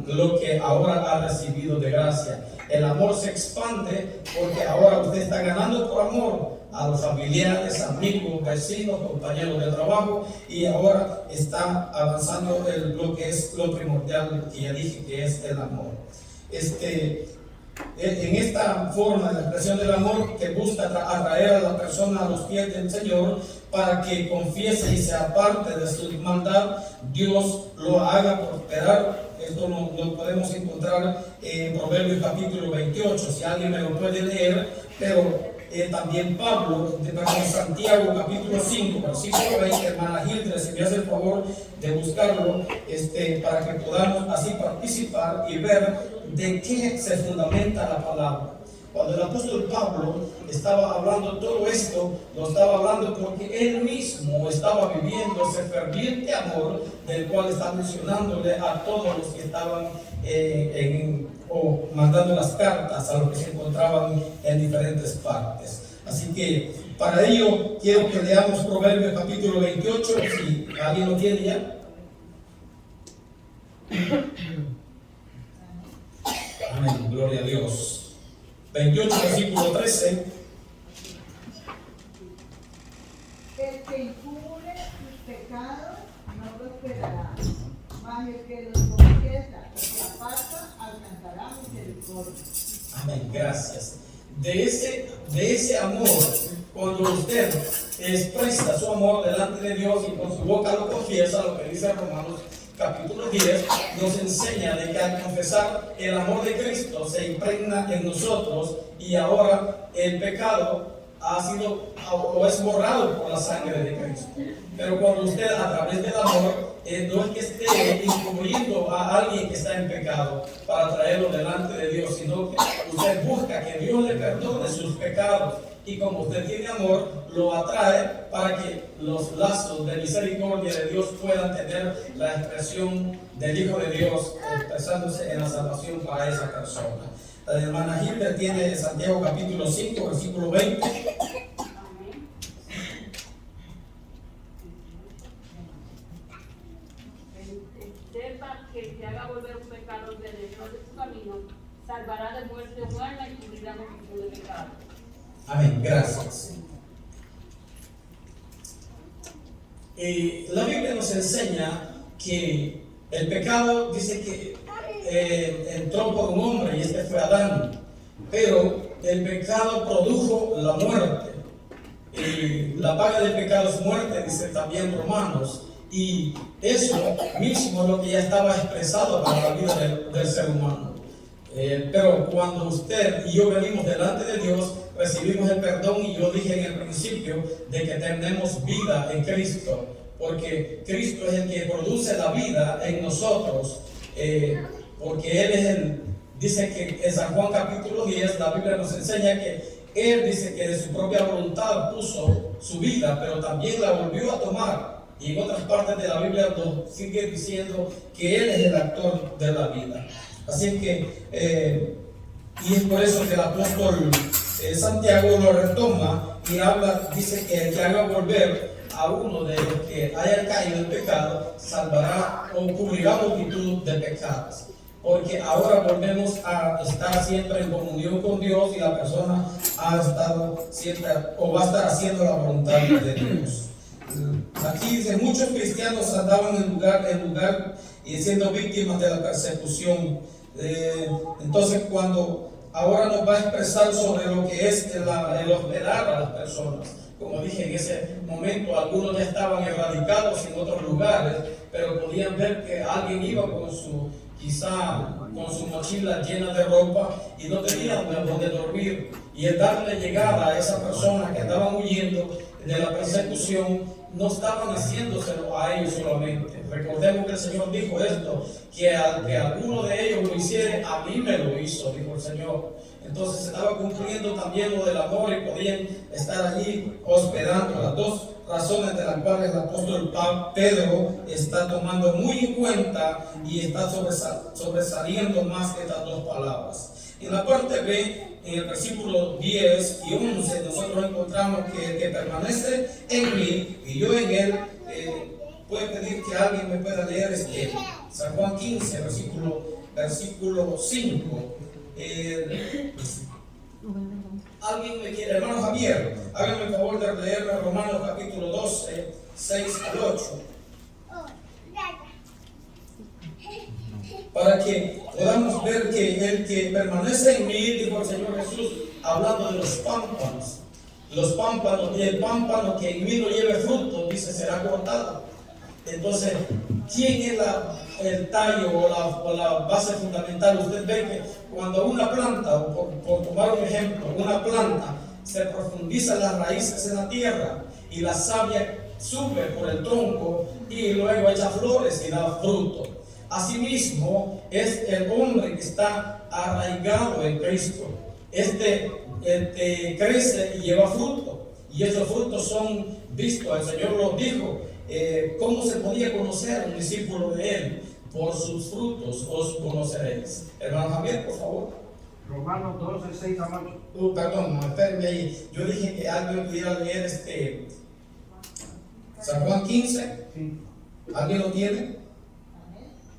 lo que ahora ha recibido de gracia. El amor se expande porque ahora usted está ganando por amor a los familiares, amigos, vecinos, compañeros de trabajo, y ahora está avanzando lo que es lo primordial que ya dije, que es el amor. En esta forma de expresión del amor, que busca atraer a la persona a los pies del Señor para que confiese y se aparte de su maldad, Dios lo haga prosperar. Esto lo podemos encontrar en Proverbios capítulo 28, si alguien me lo puede leer, pero también Pablo, en Santiago capítulo 5, versículo 20, hermana Gildred, si me hace el favor de buscarlo, para que podamos así participar y ver de qué se fundamenta la palabra. Cuando el apóstol Pablo estaba hablando todo esto, lo estaba hablando porque él mismo estaba viviendo ese ferviente amor del cual está mencionándole a todos los que estaban o mandando las cartas a los que se encontraban en diferentes partes. Así que para ello quiero que leamos Proverbios capítulo 28, si alguien lo tiene ya. Amén, gloria a Dios. 28, versículo 13. El que encubre sus pecados no prosperará, mas el que los confiesa y se aparta alcanzará misericordia. Amén, gracias. De ese amor, cuando usted expresa su amor delante de Dios y con su boca lo confiesa, lo que dice Romanos capítulo 10, nos enseña de que al confesar el amor de Cristo se impregna en nosotros, y ahora el pecado ha sido o es borrado por la sangre de Cristo. Pero cuando usted, a través del amor, no es que esté incluyendo a alguien que está en pecado para traerlo delante de Dios, sino que usted busca que Dios le perdone sus pecados, y como usted tiene amor, lo atrae para que los lazos de misericordia de Dios puedan tener la expresión del Hijo de Dios expresándose en la salvación para esa persona. La hermana Hilda tiene Santiago capítulo 5, versículo 20. Sepa que el que haga volver un pecado del error de su camino, salvará de muerte humana y cubrirá multitud de pecados. Amén, gracias. La Biblia nos enseña que el pecado dice que entró por un hombre y este fue Adán, pero el pecado produjo la muerte. La paga del pecado es muerte, dice también Romanos, y eso mismo es lo que ya estaba expresado para la vida del ser humano. Pero cuando usted y yo venimos delante de Dios, recibimos el perdón, y yo dije en el principio de que tenemos vida en Cristo, porque Cristo es el que produce la vida en nosotros, porque Él es dice que en San Juan capítulo 10, la Biblia nos enseña que Él dice que de su propia voluntad puso su vida, pero también la volvió a tomar. Y en otras partes de la Biblia nos sigue diciendo que Él es el actor de la vida. Así que, y es por eso que el apóstol Santiago lo retoma y habla, dice que el que haga volver a uno de los que haya caído en pecado, salvará o cubrirá multitud de pecados. Porque ahora volvemos a estar siempre en comunión con Dios, y la persona ha estado siempre o va a estar haciendo la voluntad de Dios. Aquí dice: muchos cristianos andaban en lugar y siendo víctimas de la persecución. Entonces, cuando ahora nos va a expresar sobre lo que es el hospedar a las personas. Como dije, en ese momento algunos ya estaban erradicados en otros lugares, pero podían ver que alguien iba quizá con su mochila llena de ropa y no tenían donde dormir. Y el darle llegada a esa persona que andaban huyendo de la persecución, no estaban haciéndoselo a ellos solamente. Recordemos que el Señor dijo esto, que al que alguno de ellos lo hiciere, a mí me lo hizo, dijo el Señor. Entonces se estaba cumpliendo también lo del amor, y podían estar allí hospedando. Las dos razones de las cuales el apóstol Pedro está tomando muy en cuenta y está sobresaliendo más que estas dos palabras. En la parte B, en el versículo 10 y 11, nosotros encontramos que el que permanece en mí y yo en él, puede pedir que alguien me pueda leer San Juan 15, versículo 5. Alguien me quiere, hermano Javier, háganme el favor de leerme Romanos capítulo 12, 6 al 8. Para que podamos ver que el que permanece en mí, dijo el Señor Jesús, hablando de los pámpanos, y el pámpano que en mí no lleve fruto, dice, será cortado. Entonces, ¿quién es el tallo o la base fundamental? Usted ve que cuando una planta, por tomar un ejemplo, una planta se profundiza las raíces en la tierra y la savia sube por el tronco y luego echa flores y da fruto. Asimismo, es el hombre que está arraigado en Cristo. Este crece y lleva fruto, y esos frutos son vistos. El Señor lo dijo. ¿Cómo se podía conocer un discípulo de Él? Por sus frutos os conoceréis. Hermano Javier, por favor. Romanos 12, 6 a 8. Perdón, espérenme ahí. Yo dije que alguien pudiera leer San Juan 15. Sí. ¿Alguien lo tiene?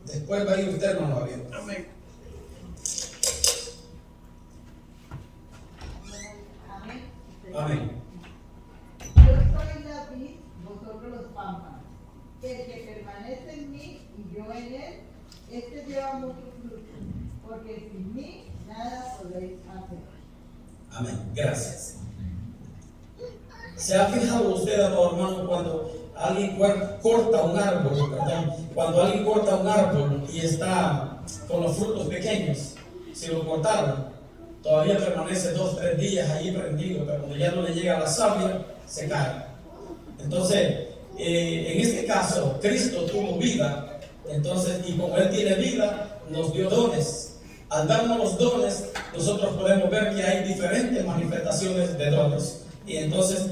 Después va a ir usted, hermano Javier. Amén. Amén. Yo soy la vid, vosotros los pámpanos. El que permanece en mí y yo en él, este lleva mucho fruto, porque sin mí nada podéis hacer. Amén. Gracias. ¿Se ha fijado usted, hermano, cuando alguien corta un árbol, cuando alguien corta un árbol y está con los frutos pequeños, si lo cortaron, todavía permanece 2 o 3 días ahí prendido, pero cuando ya no le llega la savia, se cae. Entonces, en este caso, Cristo tuvo vida, entonces, y como Él tiene vida, nos dio dones. al darnos los dones, nosotros podemos ver que hay diferentes manifestaciones de dones. Y entonces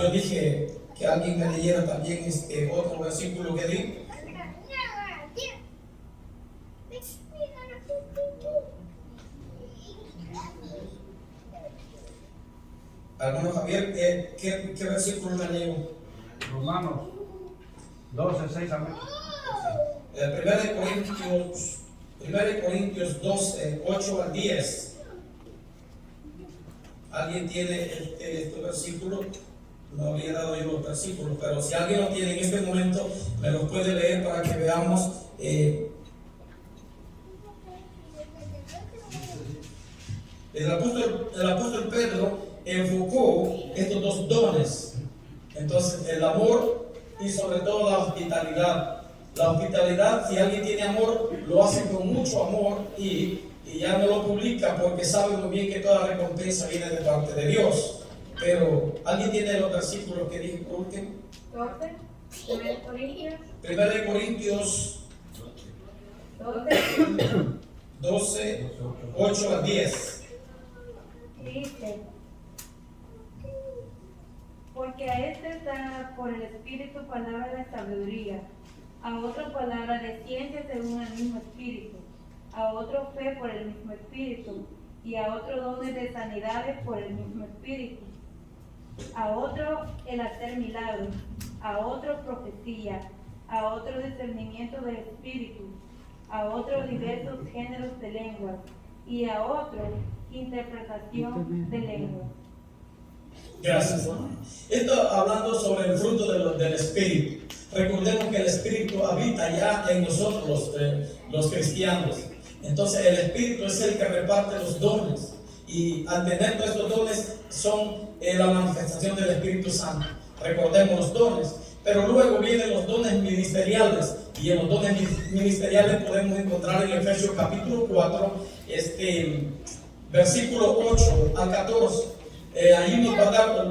yo dije que alguien me leyera también otro versículo que di. Hermano Javier, ¿qué versículo me leyó? Romanos 12, 6 a 9. 1 Corintios 12, 8 al 10. ¿Alguien tiene este versículo? No había dado yo los versículos, pero si alguien lo tiene en este momento, me los puede leer para que veamos. El apóstol Pedro enfocó estos dos dones. Entonces, el amor y sobre todo la hospitalidad. La hospitalidad, si alguien tiene amor, lo hace con mucho amor y ya no lo publica porque sabe muy bien que toda recompensa viene de parte de Dios. Pero, ¿alguien tiene los versículos que dije por último? 1 Corintios 12, 8 a 10. Dice, porque a este da por el Espíritu palabra de sabiduría, a otro palabra de ciencia según el mismo Espíritu, a otro fe por el mismo Espíritu, y a otro dones de sanidades por el mismo Espíritu, a otro el hacer milagros, a otro profecía, a otro discernimiento del Espíritu, a otro diversos géneros de lenguas, y a otro interpretación de lenguas. Gracias. Esto hablando sobre el fruto del Espíritu. Recordemos que el Espíritu habita ya en nosotros, los cristianos. Entonces el Espíritu es el que reparte los dones. Y al tener nuestros dones son la manifestación del Espíritu Santo. Recordemos los dones. Pero luego vienen los dones ministeriales. Y en los dones ministeriales podemos encontrar en Efesios capítulo 4, versículo 8 al 14. Ahí nos va a dar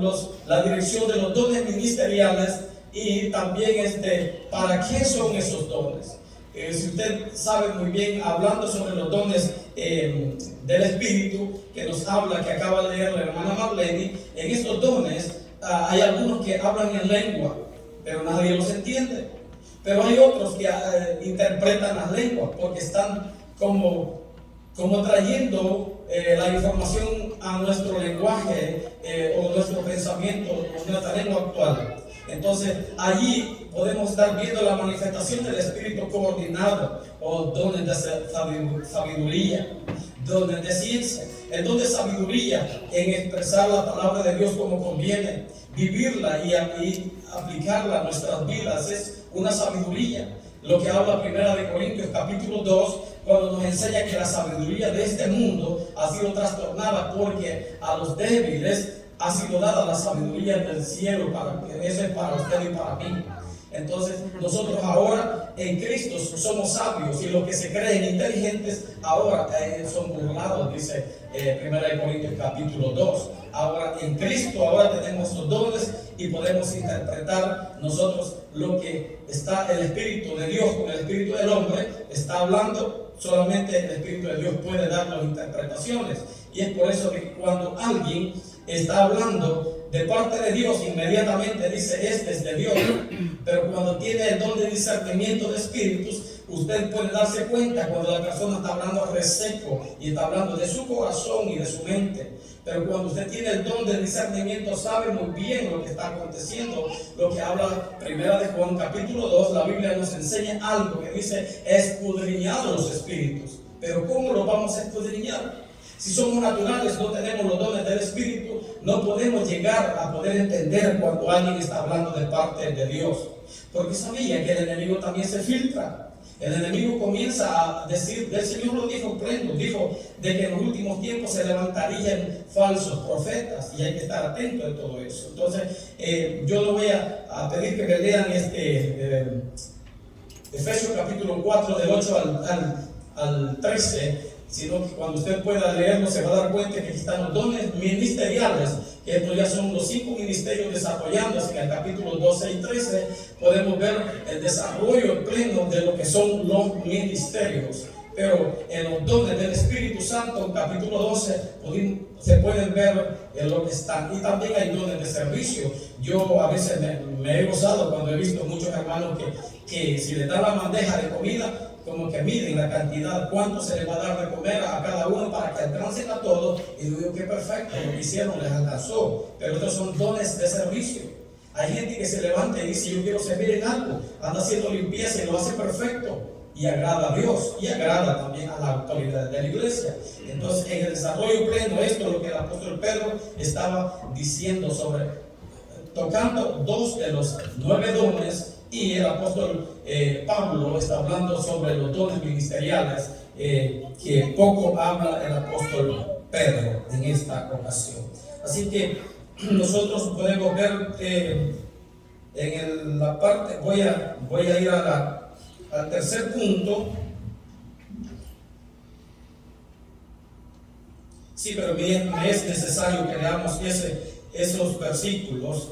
la dirección de los dones ministeriales y también para qué son esos dones. Si usted sabe muy bien, hablando sobre los dones del Espíritu, que nos habla, que acaba de leer la hermana Marlene, en estos dones hay algunos que hablan en lengua, pero nadie los entiende. Pero hay otros que interpretan las lenguas, porque están como trayendo la información a nuestro lenguaje o nuestro pensamiento o nuestra lengua actual. Entonces allí podemos estar viendo la manifestación del Espíritu coordinado, o dones de sabiduría, dones de ciencia. El don de sabiduría en expresar la palabra de Dios como conviene, vivirla y aplicarla a nuestras vidas es una sabiduría. Lo que habla 1 Corintios capítulo 2, cuando nos enseña que la sabiduría de este mundo ha sido trastornada porque a los débiles ha sido dada la sabiduría del cielo, eso es para usted y para mí. Entonces nosotros ahora en Cristo somos sabios, y los que se creen inteligentes ahora son burlados, dice 1 Corintios capítulo 2. Ahora en Cristo ahora tenemos los dones y podemos interpretar nosotros lo que está el Espíritu de Dios con el Espíritu del hombre está hablando. Solamente el Espíritu de Dios puede dar las interpretaciones, y es por eso que cuando alguien está hablando de parte de Dios, inmediatamente dice este es de Dios. Pero cuando tiene el don de discernimiento de espíritus, usted puede darse cuenta cuando la persona está hablando reseco y está hablando de su corazón y de su mente. Pero cuando usted tiene el don de discernimiento, sabe muy bien lo que está aconteciendo. Lo que habla 1 de Juan capítulo 2, la Biblia nos enseña algo que dice: escudriñad los espíritus. Pero ¿cómo lo vamos a escudriñar? Si somos naturales, no tenemos los dones del Espíritu, no podemos llegar a poder entender cuando alguien está hablando de parte de Dios. Porque sabía que el enemigo también se filtra. El enemigo comienza a decir, del Señor lo dijo, dijo de que en los últimos tiempos se levantarían falsos profetas, y hay que estar atento de todo eso. Entonces, yo le voy a pedir que me lean Efesios capítulo 4, del 8 al 13. Sino que cuando usted pueda leerlo se va a dar cuenta que aquí están los dones ministeriales, que estos ya son los 5 ministerios desarrollándose. En el capítulo 12 y 13 podemos ver el desarrollo pleno de lo que son los ministerios. Pero en los dones del Espíritu Santo, en capítulo 12, se pueden ver en lo que están. Y también hay dones de servicio. Yo a veces me he gozado cuando he visto muchos hermanos que si les dan la bandeja de comida, como que miden la cantidad, cuánto se les va a dar de comer a cada uno para que alcancen a todos. Y digo que perfecto, lo que hicieron les alcanzó. Pero estos son dones de servicio. Hay gente que se levanta y dice: yo quiero servir en algo, anda haciendo limpieza y lo hace perfecto. Y agrada a Dios y agrada también a la autoridad de la iglesia. Entonces, en el desarrollo pleno, esto es lo que el apóstol Pedro estaba diciendo tocando 2 de los 9 dones, y el apóstol Pablo está hablando sobre los dones ministeriales que poco habla el apóstol Pedro en esta ocasión. Así que nosotros podemos ver en la parte, voy a ir al tercer punto. Sí, pero me es necesario que leamos esos versículos.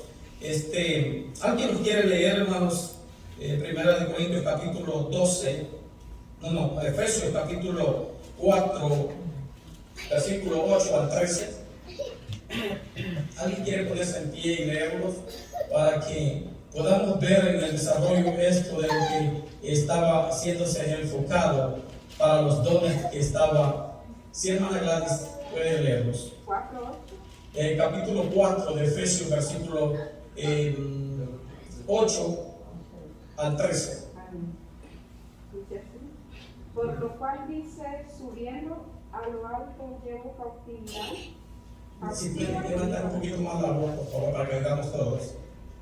¿Alguien nos quiere leer, hermanos? Primera de Corintios capítulo 12, Efesios capítulo 4, versículo 8 al 13. ¿Alguien quiere ponerse en pie y leerlos para que podamos ver en el desarrollo esto de lo que estaba haciéndose enfocado para los dones que estaba? Si hermana Gladys puede leerlos. 4:8. Capítulo 4 de Efesios, versículo 8 al 13. Por lo cual dice: subiendo a lo alto llevo cautividad. Si pueden levantar un poquito más la voz, por favor, para que veamos todos.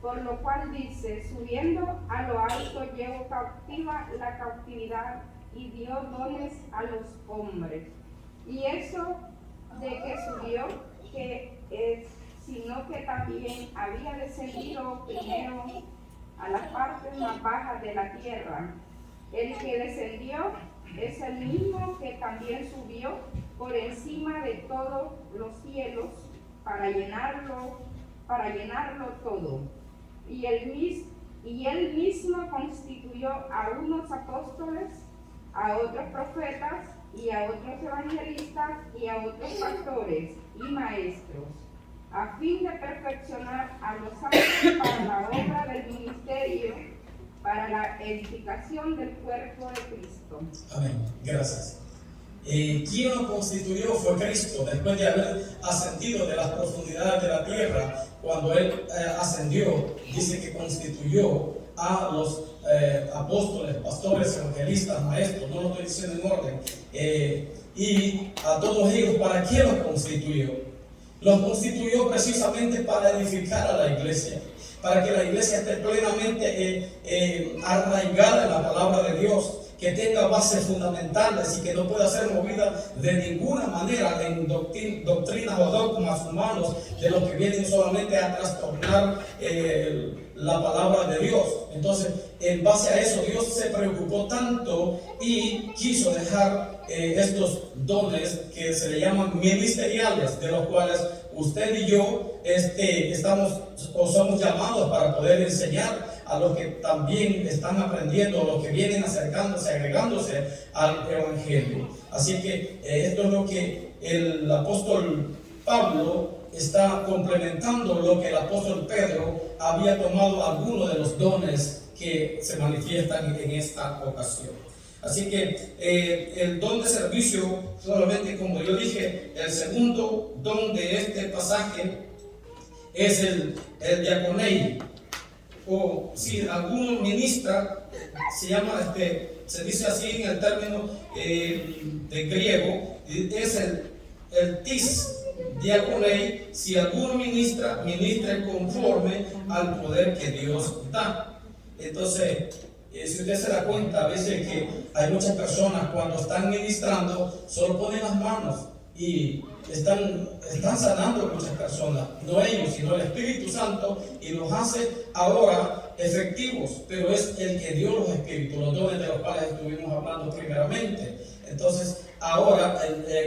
Por lo cual dice: subiendo a lo alto llevo cautiva la cautividad, y dio dones a los hombres. Y eso de que subió, que es, sino que también había descendido primero a las partes más bajas de la tierra. El que descendió es el mismo que también subió por encima de todos los cielos para llenarlo todo. Y él mismo constituyó a unos apóstoles, a otros profetas, y a otros evangelistas, y a otros pastores y maestros, a fin de perfeccionar a los santos para la obra del ministerio, para la edificación del cuerpo de Cristo. Amén. Gracias. ¿Quién lo constituyó? Fue Cristo. Después de haber ascendido de las profundidades de la tierra, cuando Él ascendió, dice que constituyó a los apóstoles, pastores, evangelistas, maestros, no lo estoy diciendo en orden, y a todos ellos. ¿Para qué los constituyó? Los constituyó precisamente para edificar a la iglesia, para que la iglesia esté plenamente arraigada en la palabra de Dios, que tenga bases fundamentales y que no pueda ser movida de ninguna manera en doctrinas o dogmas humanos de los que vienen solamente a trastornar la palabra de Dios. Entonces, en base a eso, Dios se preocupó tanto y quiso dejar estos dones que se le llaman ministeriales, de los cuales usted y yo estamos o somos llamados para poder enseñar a los que también están aprendiendo, a los que vienen acercándose, agregándose al Evangelio. Así que esto es lo que el apóstol Pablo está complementando, lo que el apóstol Pedro había tomado algunos de los dones que se manifiestan en esta ocasión. Así que el don de servicio, solamente como yo dije, el segundo don de este pasaje es el diaconei. O si alguno ministra, se dice así en el término de griego, es el tis diaconei. Si alguno ministra conforme al poder que Dios da. Entonces, si usted se da cuenta, a veces que hay muchas personas cuando están ministrando, solo ponen las manos y están sanando a muchas personas, no ellos, sino el Espíritu Santo, y los hace ahora efectivos, pero es el que dio los espíritus, los dones de los cuales estuvimos hablando primeramente. Entonces, ahora,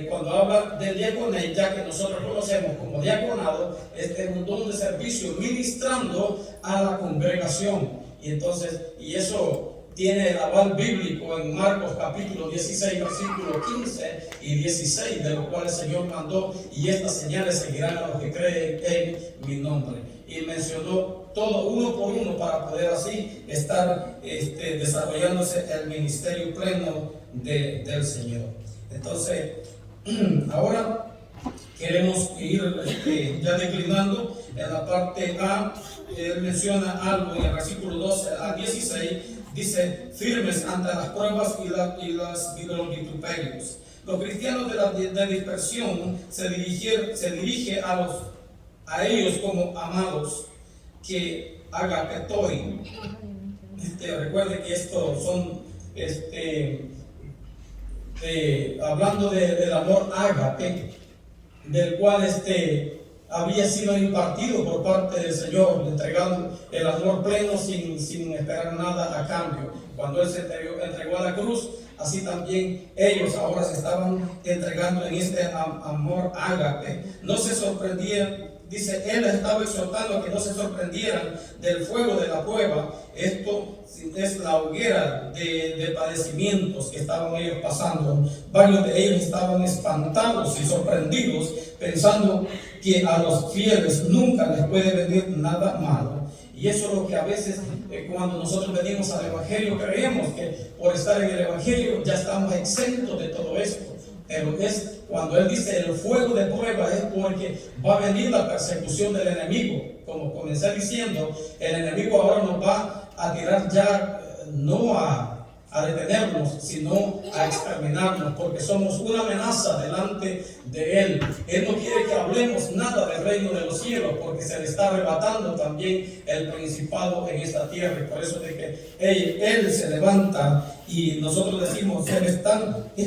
cuando habla del diaconeo, ya que nosotros conocemos como diaconado, este es un don de servicio ministrando a la congregación. Y entonces, y eso tiene el aval bíblico en Marcos capítulo 16, versículo 15 y 16, de lo cual el Señor mandó: y estas señales seguirán a los que creen en mi nombre. Y mencionó todo uno por uno para poder así estar desarrollándose el ministerio pleno del Señor. Entonces, ahora queremos ir ya declinando en la parte A. Él menciona algo en el versículo 12 al 16, dice: firmes ante las pruebas y los vituperios. Los cristianos de dispersión se dirige a ellos como amados, que agapetoi. Recuerde que estos son hablando del amor ágape, del cual había sido impartido por parte del Señor, entregando el amor pleno sin esperar nada a cambio. Cuando Él se entregó a la cruz, así también ellos ahora se estaban entregando en este amor ágape. No se sorprendían. Dice, Él estaba exhortando a que no se sorprendieran del fuego de la prueba. Esto es la hoguera de padecimientos que estaban ellos pasando. Varios de ellos estaban espantados y sorprendidos, pensando que a los fieles nunca les puede venir nada malo. Y eso es lo que a veces cuando nosotros venimos al Evangelio creemos que por estar en el Evangelio ya estamos exentos de todo esto. Pero es cuando Él dice el fuego de prueba, es porque va a venir la persecución del enemigo. Como comencé diciendo, el enemigo ahora nos va a tirar ya no a detenernos, sino a exterminarnos, porque somos una amenaza delante de Él. Él no quiere que hablemos nada del reino de los cielos, porque se le está arrebatando también el principado en esta tierra. Y por eso de que Él se levanta y nosotros decimos, es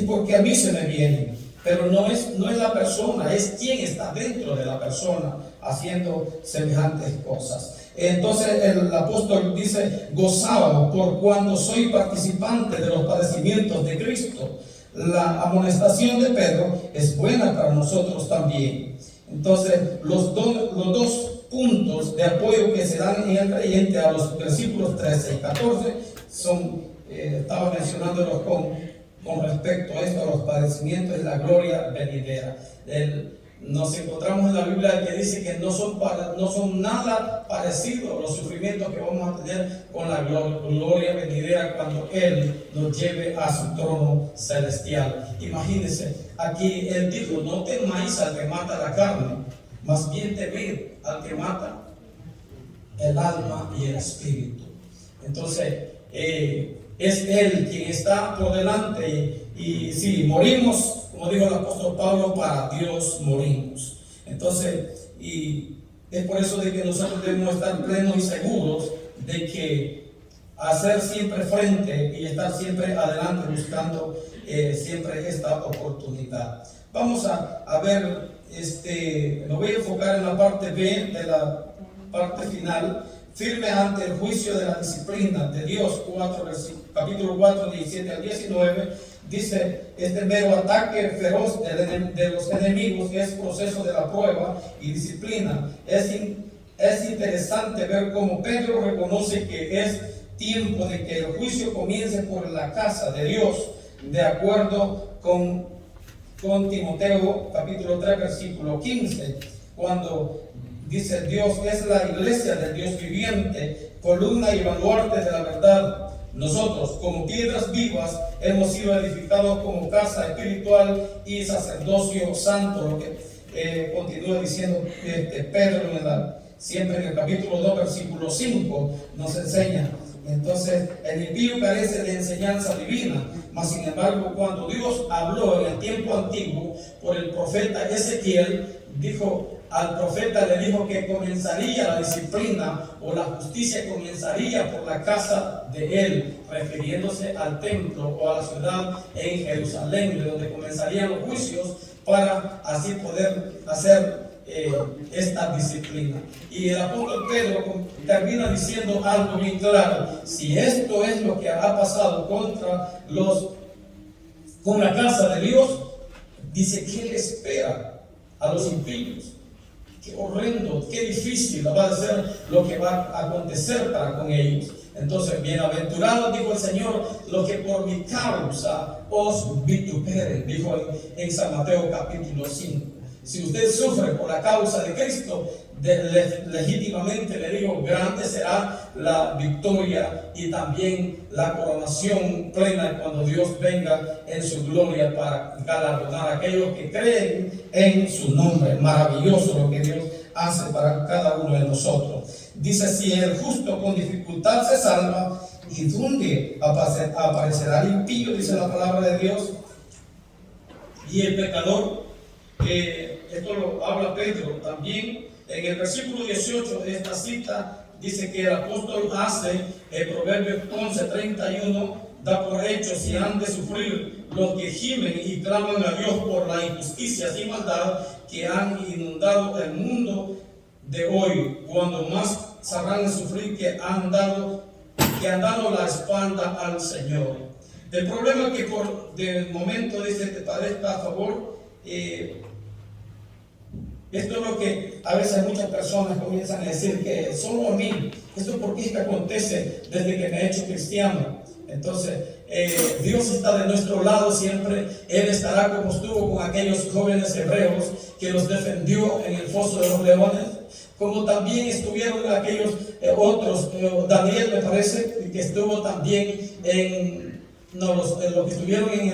porque a mí se me viene. Pero no es la persona, es quien está dentro de la persona haciendo semejantes cosas. Entonces el apóstol dice: gozaos por cuando soy participante de los padecimientos de Cristo. La amonestación de Pedro es buena para nosotros también. Entonces los dos puntos de apoyo que se dan en el creyente a los versículos 13 y 14 estaba mencionándolos con respecto a esto, a los padecimientos y la gloria venidera. Nos encontramos en la Biblia que dice que no son nada parecidos los sufrimientos que vamos a tener con la gloria venidera cuando Él nos lleve a su trono celestial. Imagínense, aquí Él dijo: no temáis al que mata la carne, más bien temed al que mata el alma y el espíritu. Entonces, es Él quien está por delante, y si morimos, como dijo el apóstol Pablo, para Dios morimos. Entonces, y es por eso de que nosotros debemos estar plenos y seguros de que hacer siempre frente y estar siempre adelante buscando siempre esta oportunidad. Vamos a ver, me voy a enfocar en la parte B de la parte final. Firme ante el juicio de la disciplina de Dios, capítulo 4, 17 al 19, dice: este mero ataque feroz de los enemigos es proceso de la prueba y disciplina. Es interesante ver cómo Pedro reconoce que es tiempo de que el juicio comience por la casa de Dios, de acuerdo con Timoteo, capítulo 3, versículo 15, cuando dice: Dios es la iglesia del Dios viviente, columna y baluarte de la verdad. Nosotros, como piedras vivas, hemos sido edificados como casa espiritual y sacerdocio santo, lo que continúa diciendo Pedro siempre en el capítulo 2, versículo 5, nos enseña. Entonces, el impío carece de enseñanza divina, mas sin embargo, cuando Dios habló en el tiempo antiguo por el profeta Ezequiel, al profeta le dijo que comenzaría la disciplina o la justicia comenzaría por la casa de él, refiriéndose al templo o a la ciudad en Jerusalén, de donde comenzarían los juicios para así poder hacer esta disciplina. Y el apóstol Pedro termina diciendo algo bien claro: si esto es lo que ha pasado con la casa de Dios, dice, ¿qué le espera a los impíos? Qué horrendo, qué difícil va a ser lo que va a acontecer con ellos. Entonces, bienaventurados, dijo el Señor, los que por mi causa os vituperen, dijo en San Mateo capítulo 5. Si usted sufre por la causa de Cristo, legítimamente le digo, grande será la victoria y también la coronación plena cuando Dios venga en su gloria para galardonar a aquellos que creen en su nombre. Maravilloso lo que Dios hace para cada uno de nosotros. Dice, si el justo con dificultad se salva, ¿y dónde aparecerá el impío? Dice la palabra de Dios. Y el pecador, esto lo habla Pedro también en el versículo 18 de esta cita. Dice que el apóstol hace el Proverbios 11:31, da por hecho si han de sufrir los que gimen y claman a Dios por la injusticia y maldad que han inundado el mundo de hoy, cuando más sabrán sufrir que han dado la espalda al Señor. El problema es que por de momento dice te parezca a favor, esto es lo que a veces muchas personas comienzan a decir, que solo a mí, esto porque es que acontece desde que me he hecho cristiano. Entonces, Dios está de nuestro lado siempre. Él estará como estuvo con aquellos jóvenes hebreos que los defendió en el foso de los leones, como también estuvieron aquellos otros, Daniel me parece, que estuvo también los que estuvieron en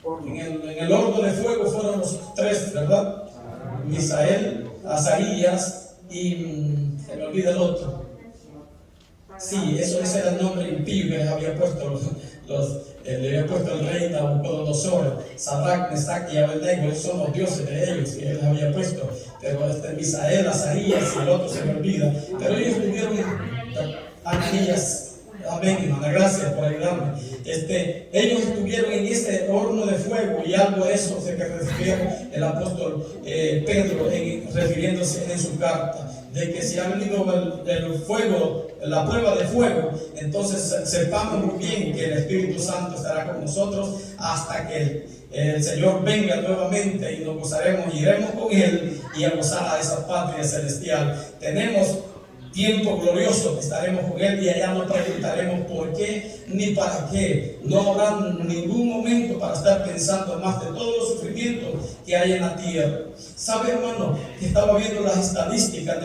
el horno de fuego fueron los tres, ¿verdad? Misael, Azarías y se me olvida el otro. Sí, ese era el nombre impío que les había puesto le había puesto el rey Nabucodonosor. Sadrach, Mesach y Abednego, esos son los dioses de ellos que él les había puesto. Pero Misael, Azarías y el otro se me olvida. Pero ellos tuvieron Ananías. Amén, hermana, gracias por ayudarme. Ellos estuvieron en ese horno de fuego, y algo de eso se refiere el apóstol Pedro refiriéndose en su carta, de que si ha venido el fuego, la prueba de fuego, entonces sepamos muy bien que el Espíritu Santo estará con nosotros hasta que el Señor venga nuevamente, y nos gozaremos, iremos con Él y a gozar a esa patria celestial. Tenemos tiempo glorioso que estaremos con Él, y allá no preguntaremos por qué ni para qué. No habrá ningún momento para estar pensando más de todos los sufrimientos que hay en la tierra. ¿Sabe, hermano, que estaba viendo las estadísticas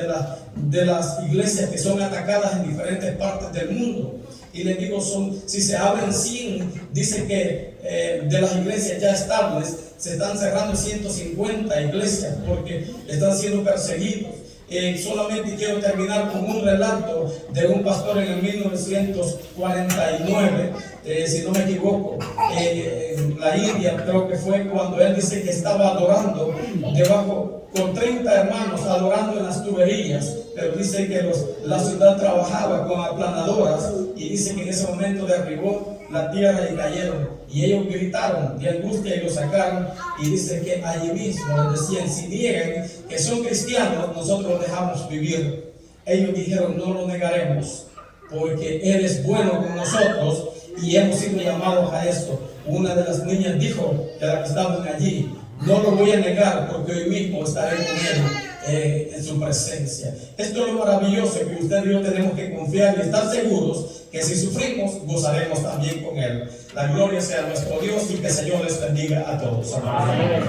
de las iglesias que son atacadas en diferentes partes del mundo? Y les digo, si se abren 100, dice que de las iglesias ya estables se están cerrando 150 iglesias porque están siendo perseguidos. Solamente quiero terminar con un relato de un pastor en el 1949, si no me equivoco, en la India creo que fue, cuando él dice que estaba adorando debajo con 30 hermanos, adorando en las tuberías, pero dice que la ciudad trabajaba con aplanadoras, y dice que en ese momento derribó la tierra y cayeron, y ellos gritaron de angustia y lo sacaron, y dice que allí mismo les decían, si niegan que son cristianos, nosotros los dejamos vivir. Ellos dijeron, no lo negaremos, porque Él es bueno con nosotros y hemos sido llamados a esto. Una de las niñas dijo, de las que estaban allí, no lo voy a negar, porque hoy mismo estaré con Él en su presencia. Esto es lo maravilloso, que usted y yo tenemos que confiar y estar seguros que si sufrimos, gozaremos también con Él. La gloria sea a nuestro Dios, y que el Señor les bendiga a todos. Amén.